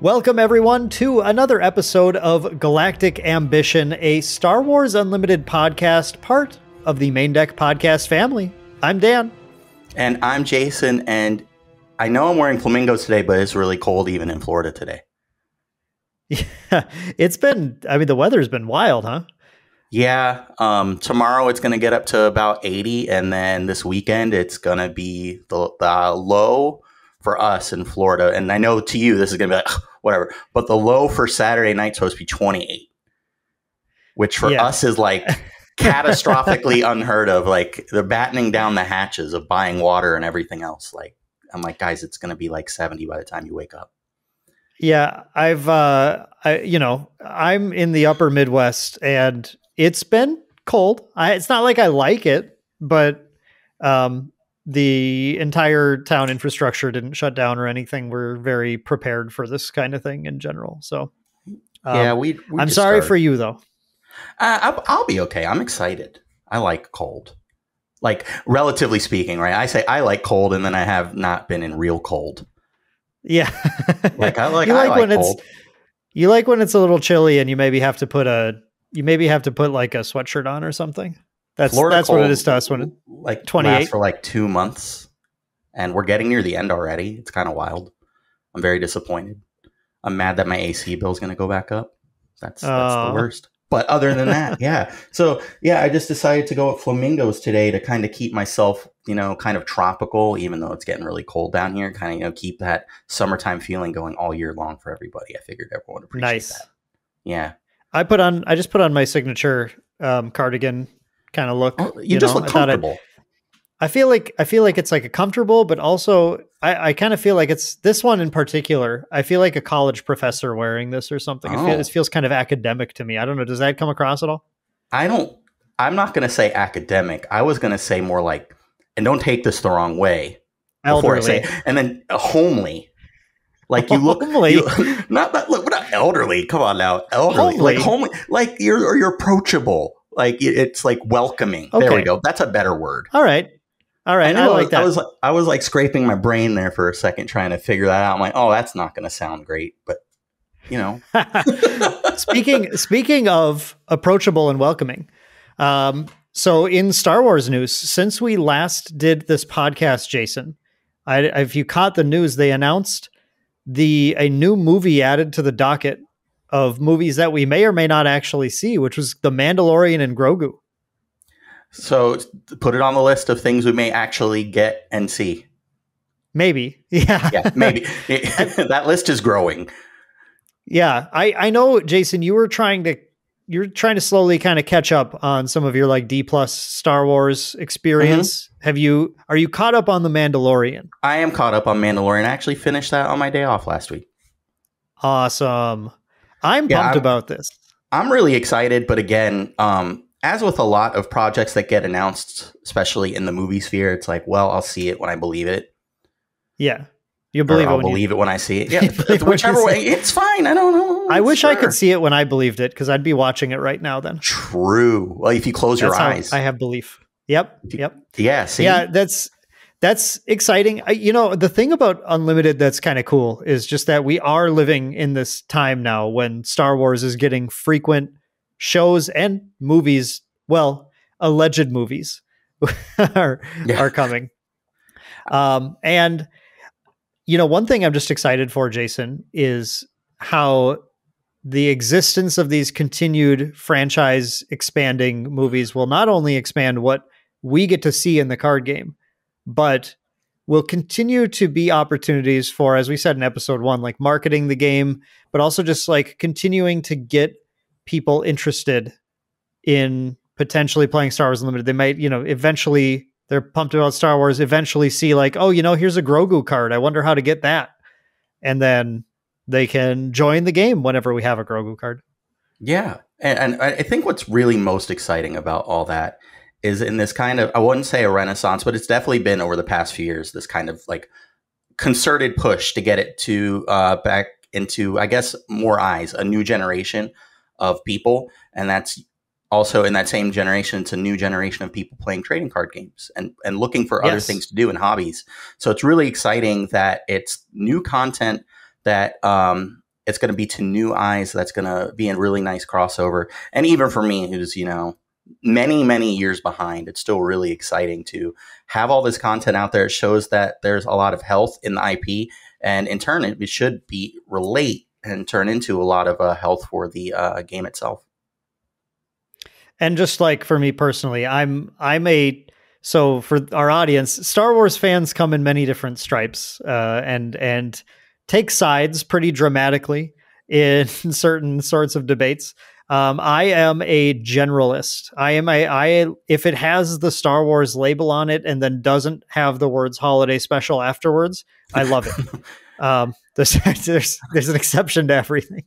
Welcome, everyone, to another episode of Galactic Ambition, a Star Wars Unlimited podcast, part of the Maindeck podcast family. I'm Dan. And I'm Jason, and I know I'm wearing flamingos today, but it's really cold even in Florida today. Yeah, the weather's been wild, huh? Yeah, tomorrow it's going to get up to about 80, and then this weekend it's going to be the low for us in Florida. And I know to you this is going to be like, whatever, but the low for Saturday night is supposed to be 28, which for us is like catastrophically unheard of. Like, they're battening down the hatches of buying water and everything else. Like, I'm like, guys, it's going to be like 70 by the time you wake up. Yeah, I'm in the upper Midwest, and it's been cold. It's not like I like it, but the entire town infrastructure didn't shut down or anything. We're very prepared for this kind of thing in general. So, I'm sorry for you, though. I'll be okay. I'm excited. I like cold. Like, relatively speaking, right? I say I like cold, and then I have not been in real cold. Yeah. I like cold. You like when it's a little chilly and you maybe have to put like a sweatshirt on or something. That's what it is to us when it's 28 lasts for like 2 months, and we're getting near the end already. It's kind of wild. I'm very disappointed. I'm mad that my AC bill is going to go back up. That's the worst. But other than that, yeah. So yeah, I just decided to go with flamingos today to kind of keep myself, kind of tropical, even though it's getting really cold down here. Kind of, keep that summertime feeling going all year long for everybody. I figured everyone would appreciate that. Yeah. I just put on my signature cardigan kind of look. Oh, you just look comfortable. I feel like it's like a comfortable, but also I kind of feel like it's this one in particular. I feel like a college professor wearing this or something. It feels kind of academic to me. I don't know. Does that come across at all? I'm not going to say academic. I was going to say more like, and don't take this the wrong way. Elderly. And then homely. Like, you look not elderly. Come on now, elderly. Like homely. Like you're approachable. Like, it's like welcoming. Okay. There we go. That's a better word. All right. I like that. I was like scraping my brain there for a second, trying to figure that out. I'm like, oh, that's not going to sound great, but Speaking of approachable and welcoming, so in Star Wars news, since we last did this podcast, Jason, if you caught the news, they announced a new movie added to the docket of movies that we may or may not actually see, which was The Mandalorian and Grogu. So put it on the list of things we may actually get and see. Maybe. Yeah, maybe. That list is growing. Yeah. I know, Jason, you're trying to slowly kind of catch up on some of your like D+ Star Wars experience. Mm-hmm. Are you caught up on The Mandalorian? I am caught up on Mandalorian. I actually finished that on my day off last week. Awesome. I'm pumped about this. I'm really excited, but again, as with a lot of projects that get announced, especially in the movie sphere, it's like, well, I'll see it when I believe it. Yeah. You believe I'll believe it when I see it. Yeah. Whichever way, it's fine. I don't know. I wish I could see it when I believed it, because I'd be watching it right now then. True. Well, if you close your eyes. I have belief. Yep. Yeah. See? Yeah, that's exciting. The thing about Unlimited that's kind of cool is just that we are living in this time now when Star Wars is getting frequent shows and movies. Well, alleged movies are coming. And one thing I'm just excited for, Jason, is how the existence of these continued franchise expanding movies will not only expand what we get to see in the card game, but will continue to be opportunities for, as we said in episode 1, like marketing the game, but also just like continuing to get people interested in potentially playing Star Wars Unlimited. They might, eventually they're pumped about Star Wars, eventually see like, oh, here's a Grogu card. I wonder how to get that. And then they can join the game whenever we have a Grogu card. Yeah. And I think what's really most exciting about all that is in this kind of, I wouldn't say a renaissance, but it's definitely been over the past few years, this kind of like concerted push to get it to back into, I guess, more eyes, a new generation of people. And that's also in that same generation, it's a new generation of people playing trading card games and looking for other things to do in hobbies. So it's really exciting that it's new content that it's going to be to new eyes. That's going to be a really nice crossover. And even for me, who's, many, many years behind, it's still really exciting to have all this content out there. It shows that there's a lot of health in the IP, and in turn, it should be relate and turn into a lot of health for the game itself. And just like for me personally, so for our audience, Star Wars fans come in many different stripes, and take sides pretty dramatically in certain sorts of debates. I am a generalist. If it has the Star Wars label on it and then doesn't have the words holiday special afterwards, I love it. There's an exception to everything.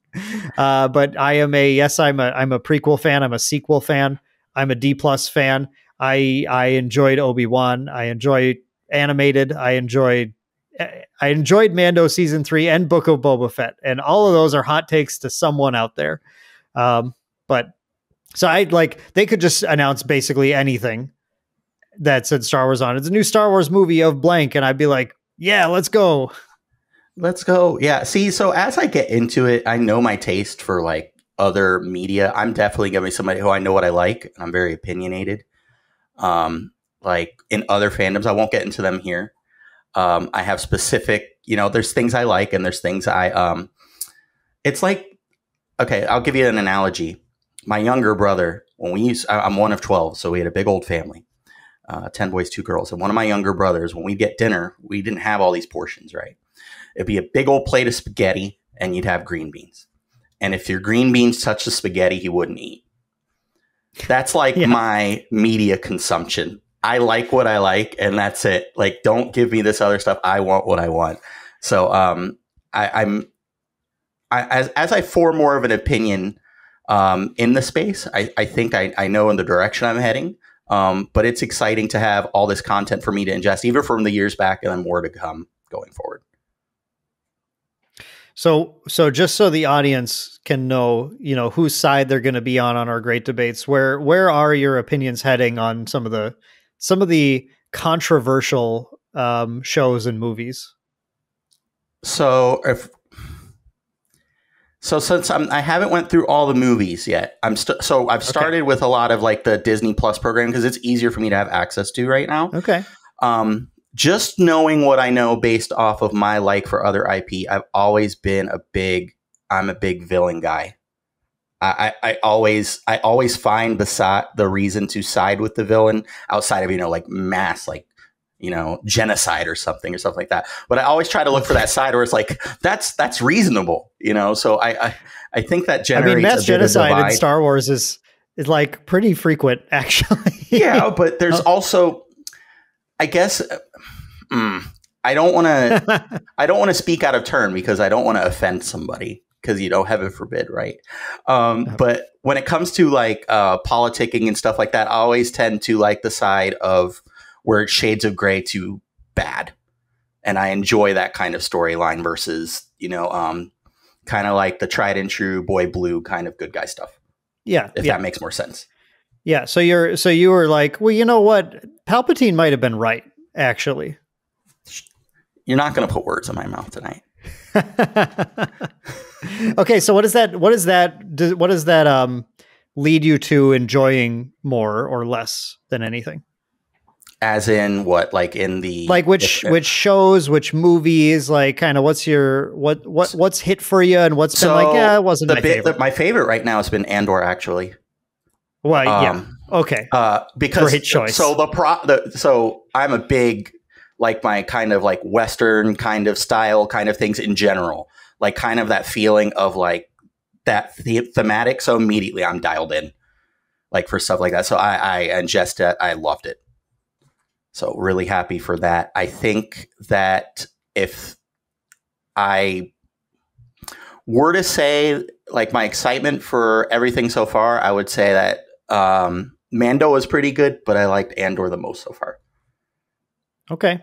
But I'm a prequel fan. I'm a sequel fan. I'm a D+ fan. I enjoyed Obi-Wan. I enjoyed animated. I enjoyed Mando season 3 and Book of Boba Fett. And all of those are hot takes to someone out there. But so they could just announce basically anything that said Star Wars on it. It's a new Star Wars movie of blank. And I'd be like, yeah, let's go. Let's go. Yeah. See, so as I get into it, I know my taste for like other media. I'm definitely going to be somebody who I know what I like, and I'm very opinionated. Like in other fandoms, I won't get into them here. I have specific, there's things I like and there's things it's like, okay, I'll give you an analogy. My younger brother, I'm one of 12, so we had a big old family, 10 boys, 2 girls. And one of my younger brothers, when we'd get dinner, we didn't have all these portions, right? It'd be a big old plate of spaghetti and you'd have green beans. And if your green beans touched the spaghetti, he wouldn't eat. That's like my media consumption. I like what I like, and that's it. Like, don't give me this other stuff. I want what I want. So as I form more of an opinion in the space, I think I know in the direction I'm heading. But it's exciting to have all this content for me to ingest, even from the years back, and then more to come going forward. So just so the audience can know, whose side they're going to be on our great debates, where are your opinions heading on some of the controversial shows and movies? So since I haven't went through all the movies yet, I've started with a lot of like the Disney Plus program because it's easier for me to have access to right now. Okay. Just knowing what I know based off of my like for other IP, I've always been I'm a big villain guy. I always find the reason to side with the villain outside of, like mass, like, genocide or something like that. But I always try to look for that side where it's like, that's reasonable, So I think that generates mass a bit genocide of divide. in Star Wars is like pretty frequent, actually. Yeah, but there's also, I guess, I don't want to speak out of turn because I don't want to offend somebody because, heaven forbid, right? But when it comes to like politicking and stuff like that, I always tend to like the side of where it's shades of gray to bad. And I enjoy that kind of storyline versus, kind of like the tried and true boy blue kind of good guy stuff. Yeah. If that makes more sense. Yeah. So you were like, well, you know what? Palpatine might have been right, actually. You're not going to put words in my mouth tonight. Okay. So what does that lead you to enjoying more or less than anything? As in what, like in the which shows, which movies, like kind of what's hit for you and what's been like, yeah, it wasn't my favorite. My favorite right now has been Andor, actually. Well, yeah. Okay. Because great choice. So I'm a big, like my kind of like Western kind of style kind of things in general, like kind of that feeling of like that thematic. So immediately I'm dialed in, like for stuff like that. So I ingest it. I loved it. So really happy for that. I think that if I were to say like my excitement for everything so far, I would say that Mando was pretty good, but I liked Andor the most so far. Okay.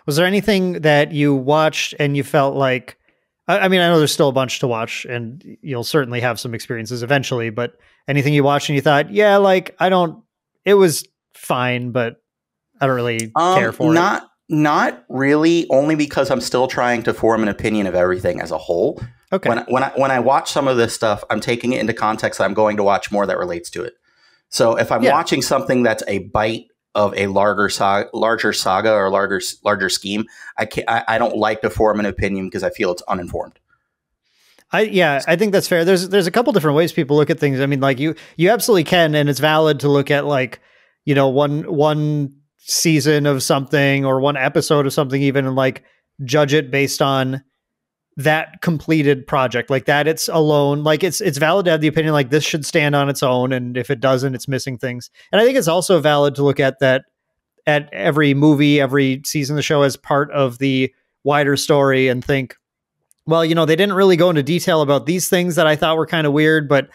Was there anything that you watched and you felt like, I mean, I know there's still a bunch to watch and you'll certainly have some experiences eventually, but anything you watched and you thought, yeah, like it was fine, but I don't really care for it. Not really, only because I'm still trying to form an opinion of everything as a whole. Okay. When I watch some of this stuff, I'm taking it into context. I'm going to watch more that relates to it. So if I'm watching something that's a bite of a larger saga or larger scheme, I don't like to form an opinion because I feel it's uninformed. I think that's fair. There's a couple different ways people look at things. I mean, like you absolutely can, and it's valid to look at like, you know, one season of something or one episode of something even, and like judge it based on that completed project, like that it's alone. Like it's valid to have the opinion like this should stand on its own, and if it doesn't, it's missing things. And I think it's also valid to look at that at every movie, every season of the show as part of the wider story and think, well, you know, they didn't really go into detail about these things that I thought were kind of weird, but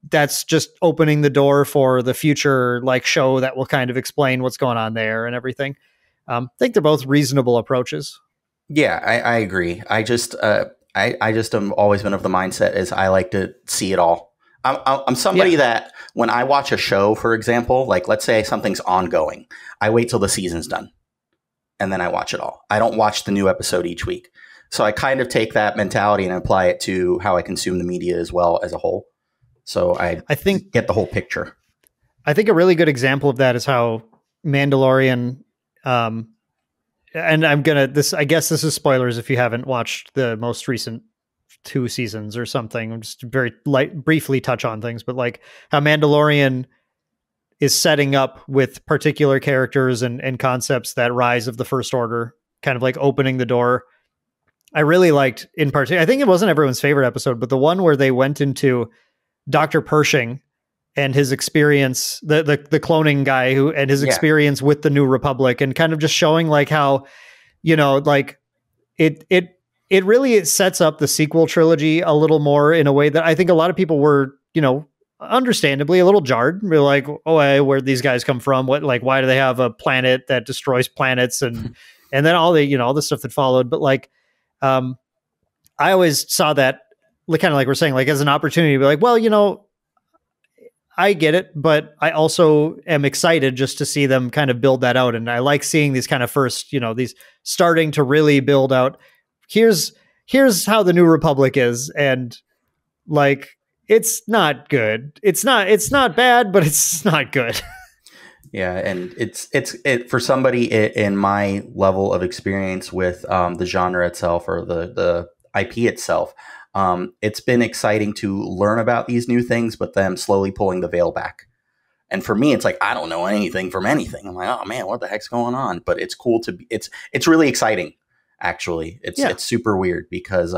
that's just opening the door for the future like show that will kind of explain what's going on there and everything. I think they're both reasonable approaches. Yeah, I agree. I just am always been of the mindset is I like to see it all. I'm somebody that when I watch a show, for example, like let's say something's ongoing, I wait till the season's done and then I watch it all. I don't watch the new episode each week. So I kind of take that mentality and apply it to how I consume the media as well as a whole. So I think get the whole picture. I think a really good example of that is how Mandalorian, and I guess this is spoilers if you haven't watched the most recent 2 seasons or something. I'm just very briefly touch on things, but like how Mandalorian is setting up with particular characters and concepts that Rise of the First Order, kind of like opening the door. I really liked in particular, I think it wasn't everyone's favorite episode, but the one where they went into Dr. Pershing and his experience, the cloning guy and his experience with the New Republic, and kind of just showing like how, you know, like it really sets up the sequel trilogy a little more in a way that I think a lot of people were, you know, understandably a little jarred. We're like, oh, hey, where'd these guys come from? What, like, why do they have a planet that destroys planets? And then all the stuff that followed. But like, I always saw that kind of like we're saying, like as an opportunity to be like, well, you know, I get it, but I also am excited just to see them kind of build that out. And I like seeing these kind of first, you know, these starting to really build out. Here's how the New Republic is. And like, it's not good. It's not bad, but it's not good. Yeah, and it's for somebody in my level of experience with the genre itself or the IP itself, it's been exciting to learn about these new things, but them slowly pulling the veil back. And for me, it's like I don't know anything from anything. I'm like, oh man, what the heck's going on? But it's cool to be. It's really exciting. Actually, it's super weird because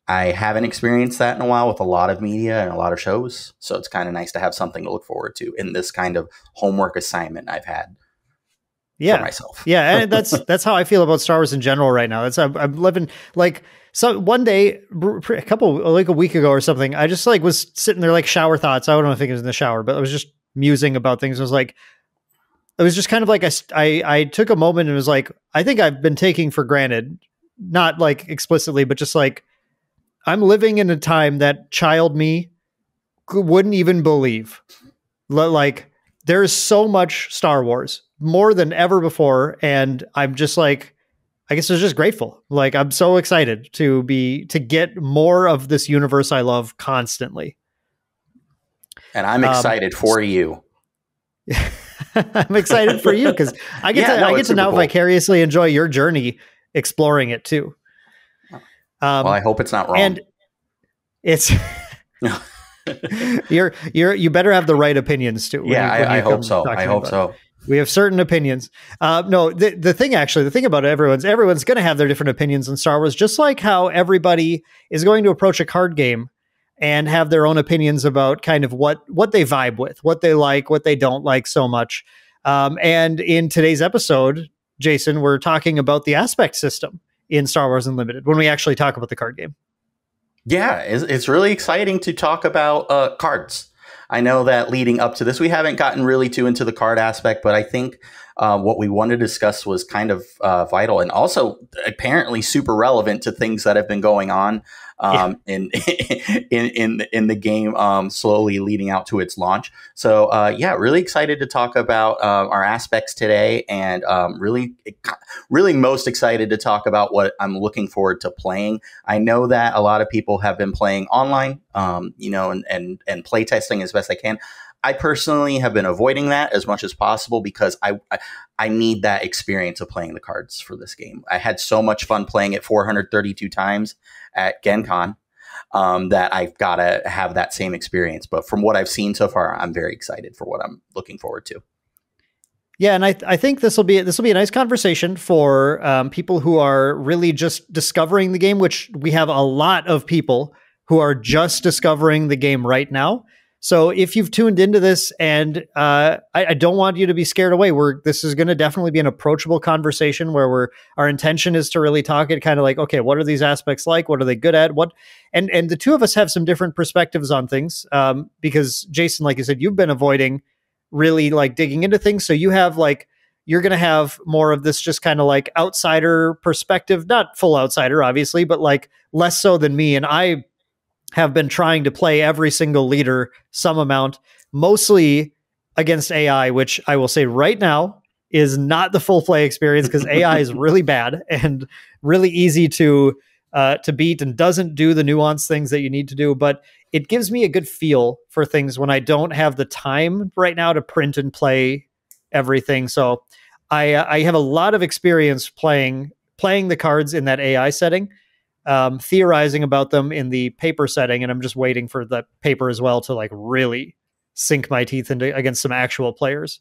I haven't experienced that in a while with a lot of media and a lot of shows. So it's kind of nice to have something to look forward to in this kind of homework assignment I've had for myself. Yeah. And that's how I feel about Star Wars in general right now. I'm living like, so one day, a week ago or something, I just like was sitting there like shower thoughts. I don't know if it was in the shower, but I was just musing about things. I was like, it was just kind of like, I took a moment and was like, I think I've been taking for granted, not like explicitly, but just like, I'm living in a time that child me wouldn't even believe. Like, there's so much Star Wars, more than ever before, and I'm just like, I guess I was just grateful. Like, I'm so excited to get more of this universe I love constantly. And I'm excited for you. I'm excited for you because I get to now vicariously enjoy your journey exploring it too. Well, I hope it's not wrong. And it's you better have the right opinions too. Yeah, I hope so. I hope so. We have certain opinions. No, the thing about it, everyone's going to have their different opinions on Star Wars, just like how everybody is going to approach a card game and have their own opinions about kind of what they vibe with, what they like, what they don't like so much. And in today's episode, Jason, we're talking about the aspect system in Star Wars Unlimited when we actually talk about the card game. Yeah, it's really exciting to talk about cards. I know that leading up to this, we haven't gotten really too into the card aspect, but I think what we wanted to discuss was kind of vital and also apparently super relevant to things that have been going on Yeah. In the game, slowly leading out to its launch. So really excited to talk about our aspects today, and really most excited to talk about what I'm looking forward to playing. I know that a lot of people have been playing online, and play testing as best I can. I personally have been avoiding that as much as possible because I need that experience of playing the cards for this game. I had so much fun playing it 432 times at Gen Con that I've got to have that same experience. But from what I've seen so far, I'm very excited for what I'm looking forward to. Yeah, and I think this will be a nice conversation for people who are really just discovering the game, which we have a lot of people who are just discovering the game right now. So if you've tuned into this, and I don't want you to be scared away, this is going to definitely be an approachable conversation where our intention is to really talk it kind of like, okay, what are these aspects like? What are they good at? And the two of us have some different perspectives on things because Jason, like you said, you've been avoiding really like digging into things. So you have like, you're going to have more of this just kind of like outsider perspective, not full outsider, obviously, but like less so than me. And I have been trying to play every single leader some amount, mostly against AI, which I will say right now is not the full play experience because AI is really bad and really easy to beat and doesn't do the nuanced things that you need to do. But it gives me a good feel for things when I don't have the time right now to print and play everything. So I have a lot of experience playing the cards in that AI setting. Theorizing about them in the paper setting, and I'm just waiting for the paper as well to like really sink my teeth into against some actual players.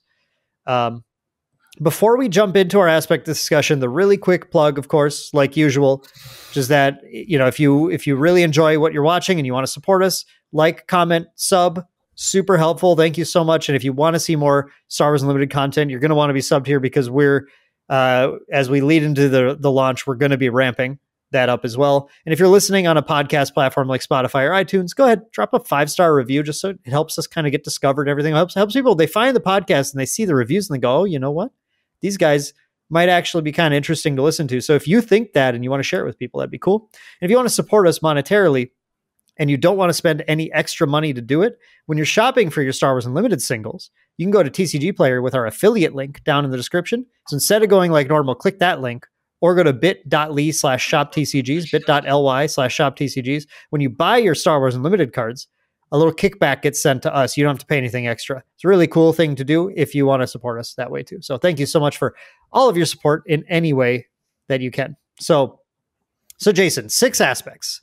Before we jump into our aspect discussion, the really quick plug, of course, like usual, which is that if you really enjoy what you're watching and you want to support us, like, comment, sub, super helpful. Thank you so much. And if you want to see more Star Wars Unlimited content, you're going to want to be subbed here because we're as we lead into the launch, we're going to be ramping that up as well. And if you're listening on a podcast platform like Spotify or iTunes, go ahead, drop a 5-star review just so it helps us kind of get discovered and everything. It helps people. They find the podcast and they see the reviews and they go, oh, you know what? These guys might actually be kind of interesting to listen to. So if you think that and you want to share it with people, that'd be cool. And if you want to support us monetarily and you don't want to spend any extra money to do it, when you're shopping for your Star Wars Unlimited singles, you can go to TCG Player with our affiliate link down in the description. So instead of going like normal, click that link, or go to bit.ly/shoptcgs, bit.ly/shoptcgs. When you buy your Star Wars Unlimited cards, a little kickback gets sent to us. You don't have to pay anything extra. It's a really cool thing to do if you want to support us that way too. So thank you so much for all of your support in any way that you can. So Jason, 6 aspects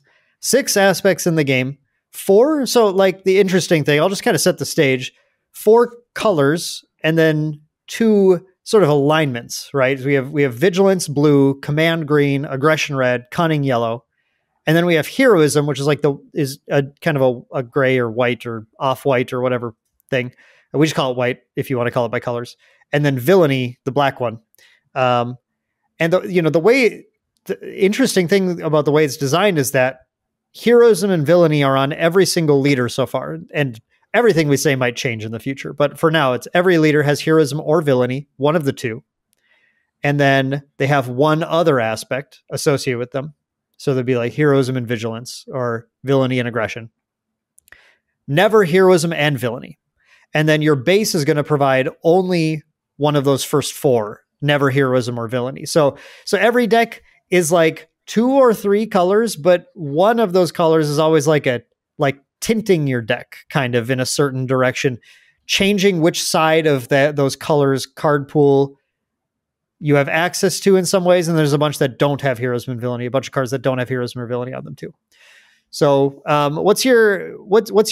in the game. 4. So like the interesting thing, I'll just kind of set the stage. 4 colors and then 2 sort of alignments, right? We have Vigilance blue, Command green, Aggression red, Cunning yellow, and then we have Heroism, which is like is a kind of a gray or white or off-white or whatever thing. We just call it white if you want to call it by colors. And then Villainy, the black one. And the interesting thing about the way it's designed is that Heroism and Villainy are on every single leader so far, and everything we say might change in the future, but for now, it's every leader has Heroism or Villainy, one of the two. And then they have one other aspect associated with them. So there'd be like Heroism and Vigilance or Villainy and Aggression. Never Heroism and Villainy. And then your base is going to provide only one of those first 4, never Heroism or Villainy. So every deck is like 2 or 3 colors, but one of those colors is always like tinting your deck kind of in a certain direction, changing which side of those colors card pool you have access to in some ways. And there's a bunch that don't have Heroism and Villainy, a bunch of cards that don't have Heroism or Villainy on them too. So what are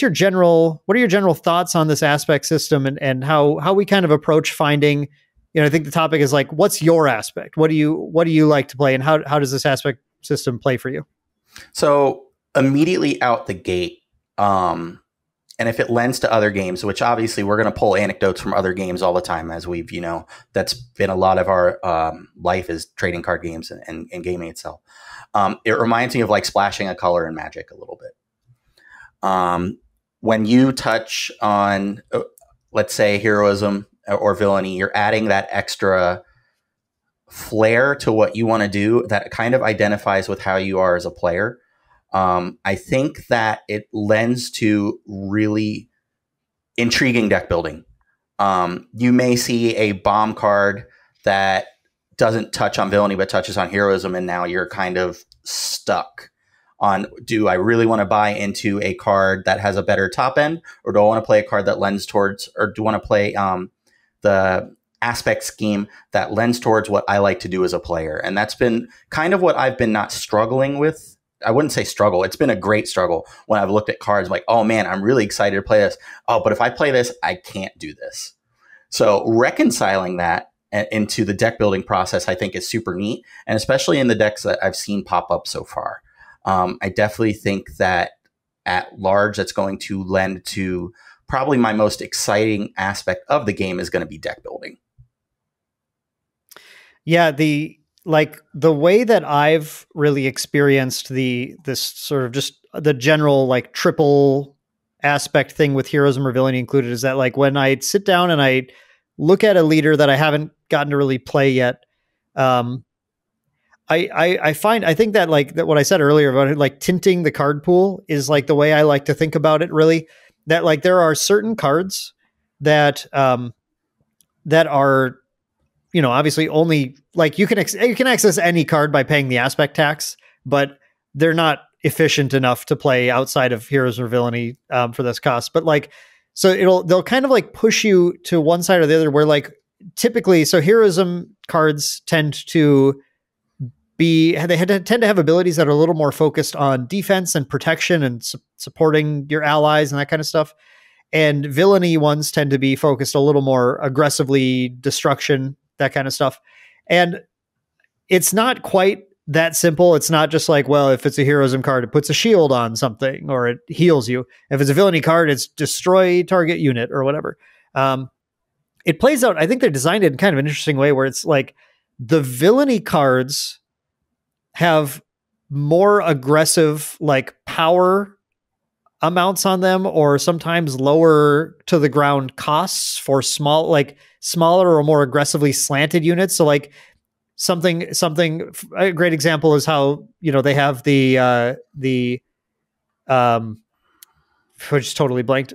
your general thoughts on this aspect system and how we kind of approach finding, I think the topic is like, what's your aspect? What do you like to play? And how does this aspect system play for you? So immediately out the gate, and if it lends to other games, which obviously we're going to pull anecdotes from other games all the time, as we've, that's been a lot of our life is trading card games and gaming itself. It reminds me of like splashing a color in Magic a little bit. When you touch on, let's say, Heroism or Villainy, you're adding that extra flair to what you want to do that kind of identifies with how you are as a player. I think that it lends to really intriguing deck building. You may see a bomb card that doesn't touch on Villainy but touches on Heroism, and now you're kind of stuck on, do I really want to buy into a card that has a better top end, or do I want to play a card that lends towards, or do I want to play the aspect scheme that lends towards what I like to do as a player? And that's been kind of what I've been not struggling with. I wouldn't say struggle. It's been a great struggle when I've looked at cards like, oh man, I'm really excited to play this. Oh, but if I play this, I can't do this. So reconciling that into the deck building process, I think is super neat. And especially in the decks that I've seen pop up so far. I definitely think that at large, that's going to lend to probably my most exciting aspect of the game is going to be deck building. Yeah, the way that I've really experienced this sort of just the general like triple aspect thing with Heroism or Villainy included is that like when I sit down and I look at a leader that I haven't gotten to really play yet, I think that like that what I said earlier about it, like tinting the card pool is like the way I like to think about it, really. That like there are certain cards that that are, you know, obviously only like you can access any card by paying the aspect tax, but they're not efficient enough to play outside of Heroes or Villainy for this cost. But like, so they'll kind of like push you to one side or the other, where like typically, so Heroism cards tend to tend to have abilities that are a little more focused on defense and protection and supporting your allies and that kind of stuff. And Villainy ones tend to be focused a little more aggressively destruction, that kind of stuff. And it's not quite that simple. It's not just like, well, if it's a Heroism card, it puts a shield on something or it heals you. If it's a Villainy card, it's destroy target unit or whatever. It plays out, I think they designed it in kind of an interesting way where it's like the Villainy cards have more aggressive like power amounts on them, or sometimes lower to the ground costs for smaller or more aggressively slanted units. So like something a great example is how, you know, they have the which totally blanked,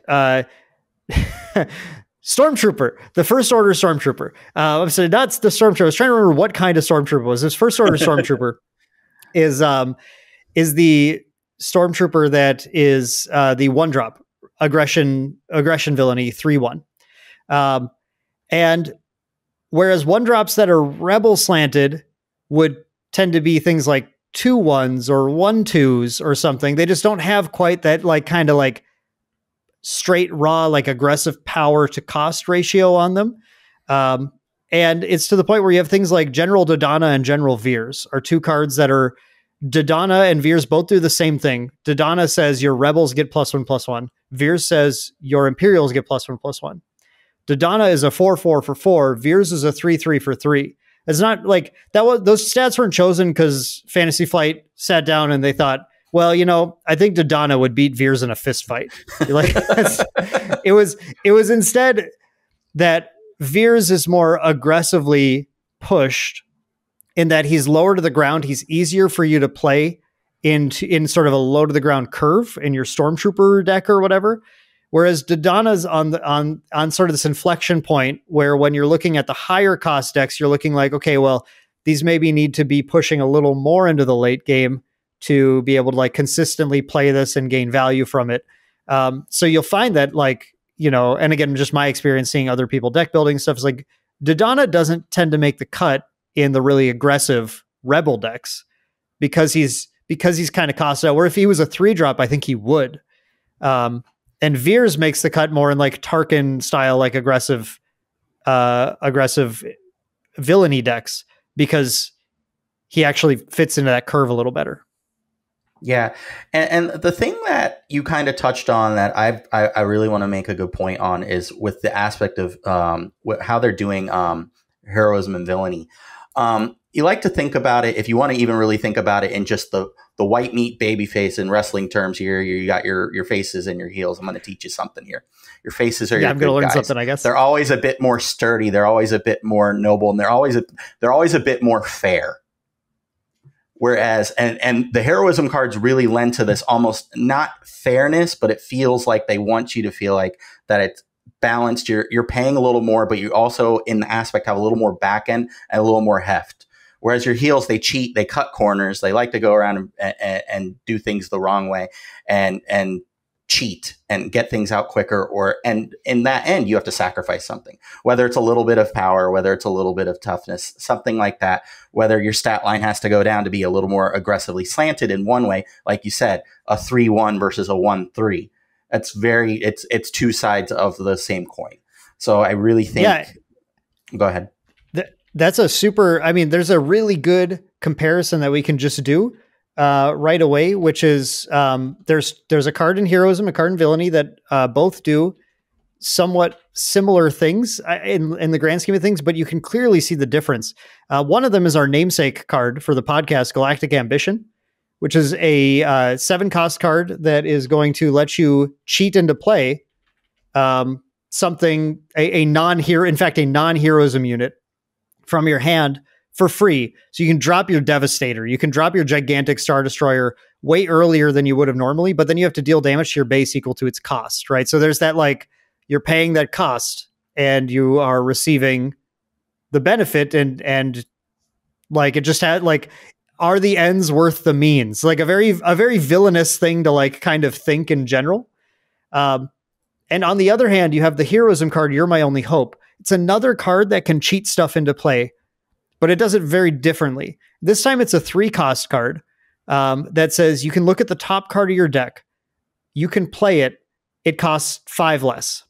Stormtrooper, the First Order Stormtrooper. So that's the Stormtrooper. I was trying to remember what kind of Stormtrooper was this. First Order Stormtrooper is the Stormtrooper that is the 1-drop aggression Villainy 3/1. And whereas 1-drops that are rebel slanted would tend to be things like 2/1s or 1/2s or something. They just don't have quite that like kind of like straight raw like aggressive power to cost ratio on them. And it's to the point where you have things like General Dodonna and General Veers are two cards that are Dodonna and Veers both do the same thing. Dodonna says your rebels get +1/+1. Veers says your Imperials get +1/+1. Dodonna is a 4/4 for 4. Veers is a 3/3 for 3. It's not like that. Those stats weren't chosen because Fantasy Flight sat down and they thought, well, you know, I think Dodonna would beat Veers in a fist fight. Like it was instead that Veers is more aggressively pushed in that he's lower to the ground. He's easier for you to play in sort of a low to the ground curve in your Stormtrooper deck or whatever. Whereas Dodonna's on sort of this inflection point where when you're looking at the higher cost decks, you're looking like, okay, well, these maybe need to be pushing a little more into the late game to be able to like consistently play this and gain value from it. So you'll find that like, you know, and again, just my experience seeing other people deck building stuff is like Dodonna doesn't tend to make the cut in the really aggressive rebel decks because he's kind of cost out. Where if he was a 3-drop, I think he would. And Veers makes the cut more in like Tarkin style, like aggressive Villainy decks because he actually fits into that curve a little better. Yeah. And the thing that you kind of touched on that I really want to make a good point on is with the aspect of how they're doing Heroism and Villainy. You like to think about it, if you want to even really think about it in just the white meat baby face in wrestling terms here, you got your faces and your heels. I'm going to teach you something here. Your faces are your I'm going to learn guys. something, I guess. They're always a bit more sturdy. They're always a bit more noble, and they're always a bit more fair. Whereas, and the heroism cards really lend to this almost not fairness, but it feels like they want you to feel like that it's balanced. You're paying a little more, but you also in the aspect have a little more back end and a little more heft. Whereas your heals, they cheat, they cut corners, they like to go around and do things the wrong way and cheat and get things out quicker, and in that end you have to sacrifice something, whether it's a little bit of power, whether it's a little bit of toughness, something like that, whether your stat line has to go down to be a little more aggressively slanted in one way, like you said, a 3-1 versus a 1-3. It's two sides of the same coin. So I really think go ahead. That's a super, I mean, there's a really good comparison that we can just do right away, which is there's a card in Heroism, a card in Villainy that both do somewhat similar things in the grand scheme of things, but you can clearly see the difference. One of them is our namesake card for the podcast, Galactic Ambition, which is a 7-cost card that is going to let you cheat into play something, a non-Heroism unit from your hand for free. So you can drop your Devastator, you can drop your gigantic Star Destroyer way earlier than you would have normally, but then you have to deal damage to your base equal to its cost, right? So there's that, like, you're paying that cost and you are receiving the benefit, and like, it just had, like, are the ends worth the means? Like a very villainous thing to, like, kind of think in general. And on the other hand, you have the Heroism card, You're My Only Hope. It's another card that can cheat stuff into play, but it does it very differently. This time it's a 3-cost card that says you can look at the top card of your deck. You can play it. It costs 5 less.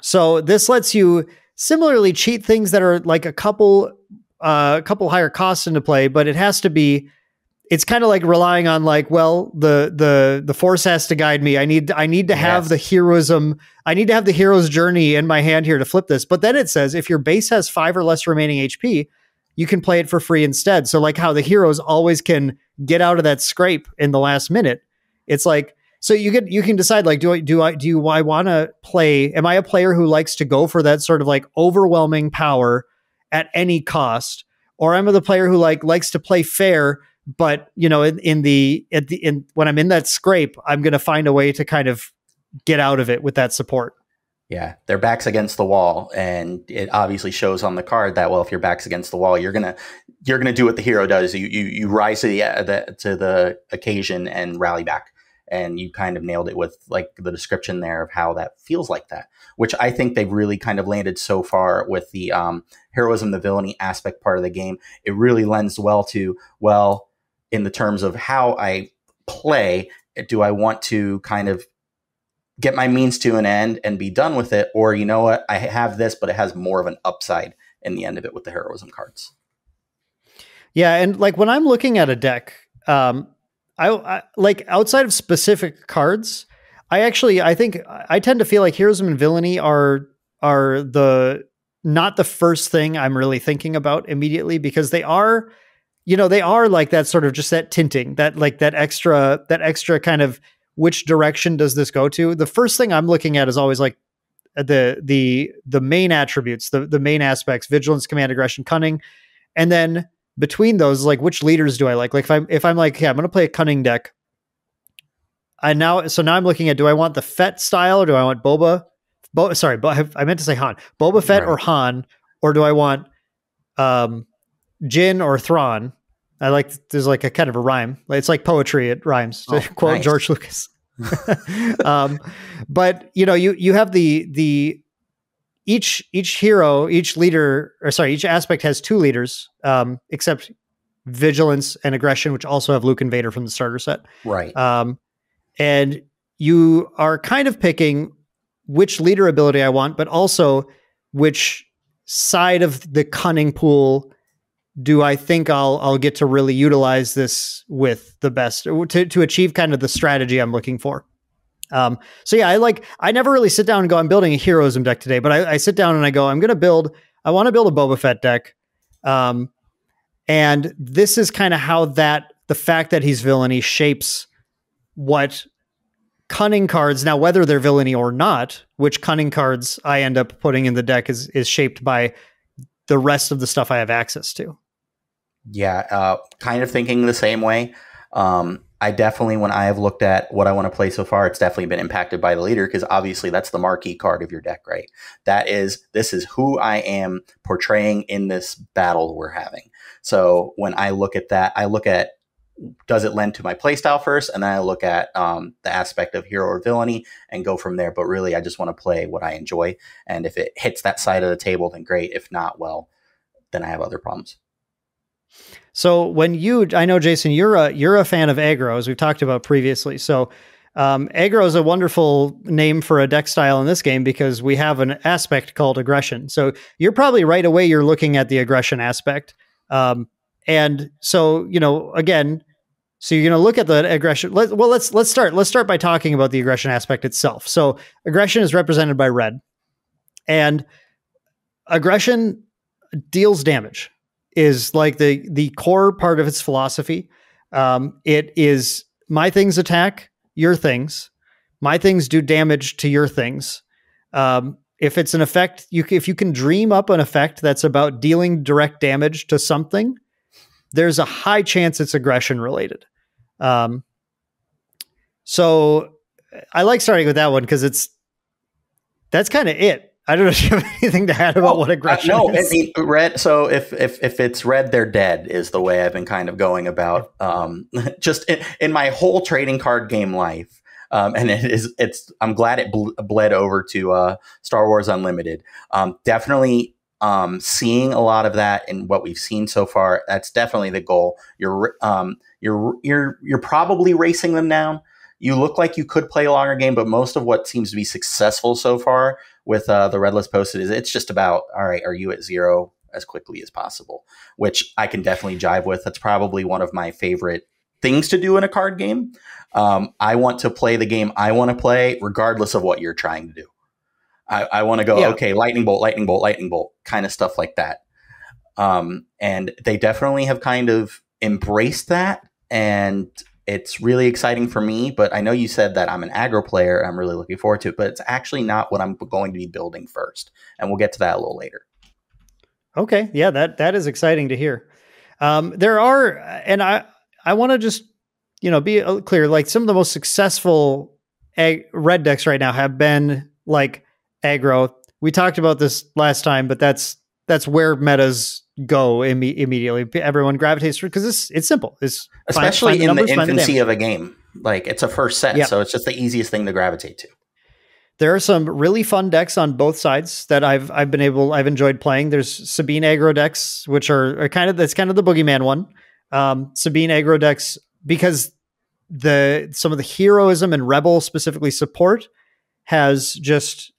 So this lets you similarly cheat things that are like a couple higher costs into play, but it has to be, it's kind of like relying on, like, well, the force has to guide me. I need to have the heroism. I need to have the hero's journey in my hand here to flip this. But then it says if your base has 5 or less remaining HP, you can play it for free instead. So, like, how the heroes always can get out of that scrape in the last minute. It's like, so you can decide, like, do I want to play? Am I a player who likes to go for that sort of, like, overwhelming power at any cost, or am I the player who likes to play fair? But, you know, when I'm in that scrape, I'm going to find a way to kind of get out of it with that support. Yeah, their back's against the wall, and it obviously shows on the card that, well, if your back's against the wall, you're gonna do what the hero does. You rise to the occasion and rally back, and you kind of nailed it with, like, the description there of how that feels like that, which I think they've really kind of landed so far with the heroism, the villainy aspect part of the game. It really lends well to, well, in the terms of how I play, do I want to kind of get my means to an end and be done with it? Or, you know what, I have this, but it has more of an upside in the end of it with the heroism cards. Yeah. And, like, when I'm looking at a deck, I like, outside of specific cards, I think I tend to feel like heroism and villainy are not the first thing I'm really thinking about immediately, because they are like that sort of just that tinting, that, like, that extra kind of, which direction does this go to? The first thing I'm looking at is always, like, the main attributes, the main aspects: Vigilance, Command, Aggression, Cunning. And then between those, like, which leaders do I like? Like, if I'm like, yeah, I'm going to play a Cunning deck. Now I'm looking at, do I want the Fett style, or do I want Boba? I meant to say Han. Boba Fett, right, or Han, or do I want Jin or Thrawn? There's like a kind of a rhyme. It's like poetry. It rhymes, to quote nice. George Lucas. But, you know, you have each hero, each leader, each aspect has 2 leaders, except Vigilance and Aggression, which also have Luke and Vader from the starter set. Right. And you are kind of picking which leader ability I want, but also which side of the Cunning pool do I think I'll get to really utilize this with the best to achieve kind of the strategy I'm looking for. So yeah, I never really sit down and go, I'm building a heroism deck today, but I sit down and I go, I want to build a Boba Fett deck. And this is kind of how the fact that he's villainy shapes what Cunning cards, now whether they're villainy or not, which Cunning cards I end up putting in the deck is shaped by the rest of the stuff I have access to. Yeah, kind of thinking the same way. I definitely, when I have looked at what I want to play so far, it's definitely been impacted by the leader, because obviously that's the marquee card of your deck, right? This is who I am portraying in this battle we're having. So when I look at that, I look at, does it lend to my playstyle first, and then I look at the aspect of hero or villainy and go from there. But really, I just want to play what I enjoy, and if it hits that side of the table, then great. If not, well, then I have other problems. So I know, Jason, you're a fan of aggro, as we've talked about previously. So aggro is a wonderful name for a deck style in this game because we have an aspect called aggression. So you're probably right away, you're looking at the aggression aspect. And so, again, so you're going to look at the aggression. Let's start by talking about the aggression aspect itself. So aggression is represented by red, and aggression deals damage, is like the core part of its philosophy. It is my things attack your things. My things do damage to your things. If it's an effect, if you can dream up an effect that's about dealing direct damage to something, there's a high chance it's aggression related. So I like starting with that one because that's kind of it. I don't know if you have anything to add about what aggression is. No, I mean, red. So if it's red, they're dead is the way I've been kind of going about just in my whole trading card game life. And I'm glad it bled over to Star Wars Unlimited. Definitely seeing a lot of that in what we've seen so far. That's definitely the goal. You're probably racing them down. You look like you could play a longer game, but most of what seems to be successful so far with the red list posted is it's just about, all right, are you at 0 as quickly as possible, which I can definitely jive with. That's probably one of my favorite things to do in a card game. I want to play the game I want to play regardless of what you're trying to do. I want to go, okay, lightning bolt, lightning bolt, lightning bolt, kind of stuff like that. And they definitely have kind of embraced that, and it's really exciting for me. But I know you said that I'm an aggro player. I'm really looking forward to it, but it's actually not what I'm going to be building first. And we'll get to that a little later. Okay. Yeah, that is exciting to hear. There are, and I want to just, be clear, like some of the most successful red decks right now have been like aggro. We talked about this last time, but that's where metas go immediately. Everyone gravitates through because it's simple. It's especially in the infancy of a game. Like it's a first set, so it's just the easiest thing to gravitate to. There are some really fun decks on both sides that I've enjoyed playing. There's Sabine aggro decks, which are kind of the boogeyman one. Sabine aggro decks, because some of the heroism and rebel, specifically support, has just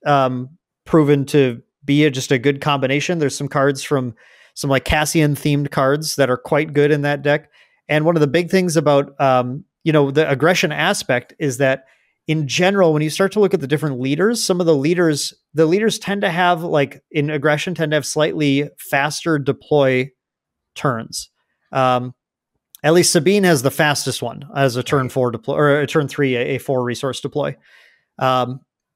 proven to be just a good combination. There's some cards from some like Cassian themed cards that are quite good in that deck. And one of the big things about, the aggression aspect is that in general, when you start to look at the different leaders, some of the leaders tend to have, like in aggression, tend to have slightly faster deploy turns. At least Sabine has the fastest one as a turn 4 deploy, or a turn 3, a 4 resource deploy.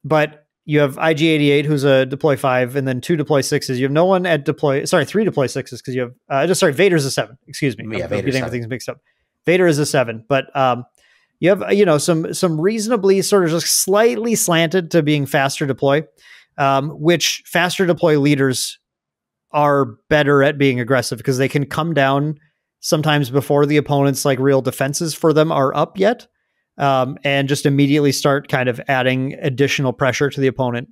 But you have IG-88, who's a deploy 5, and then 2 deploy 6s. You have no one at 3 deploy 6s, because you have, Vader's a 7. Excuse me. Yeah, I'm getting things mixed up. Vader is a 7, but you have, some reasonably sort of just slightly slanted to being faster deploy, which faster deploy leaders are better at being aggressive because they can come down sometimes before the opponent's like real defenses for them are up yet. And just immediately start kind of adding additional pressure to the opponent.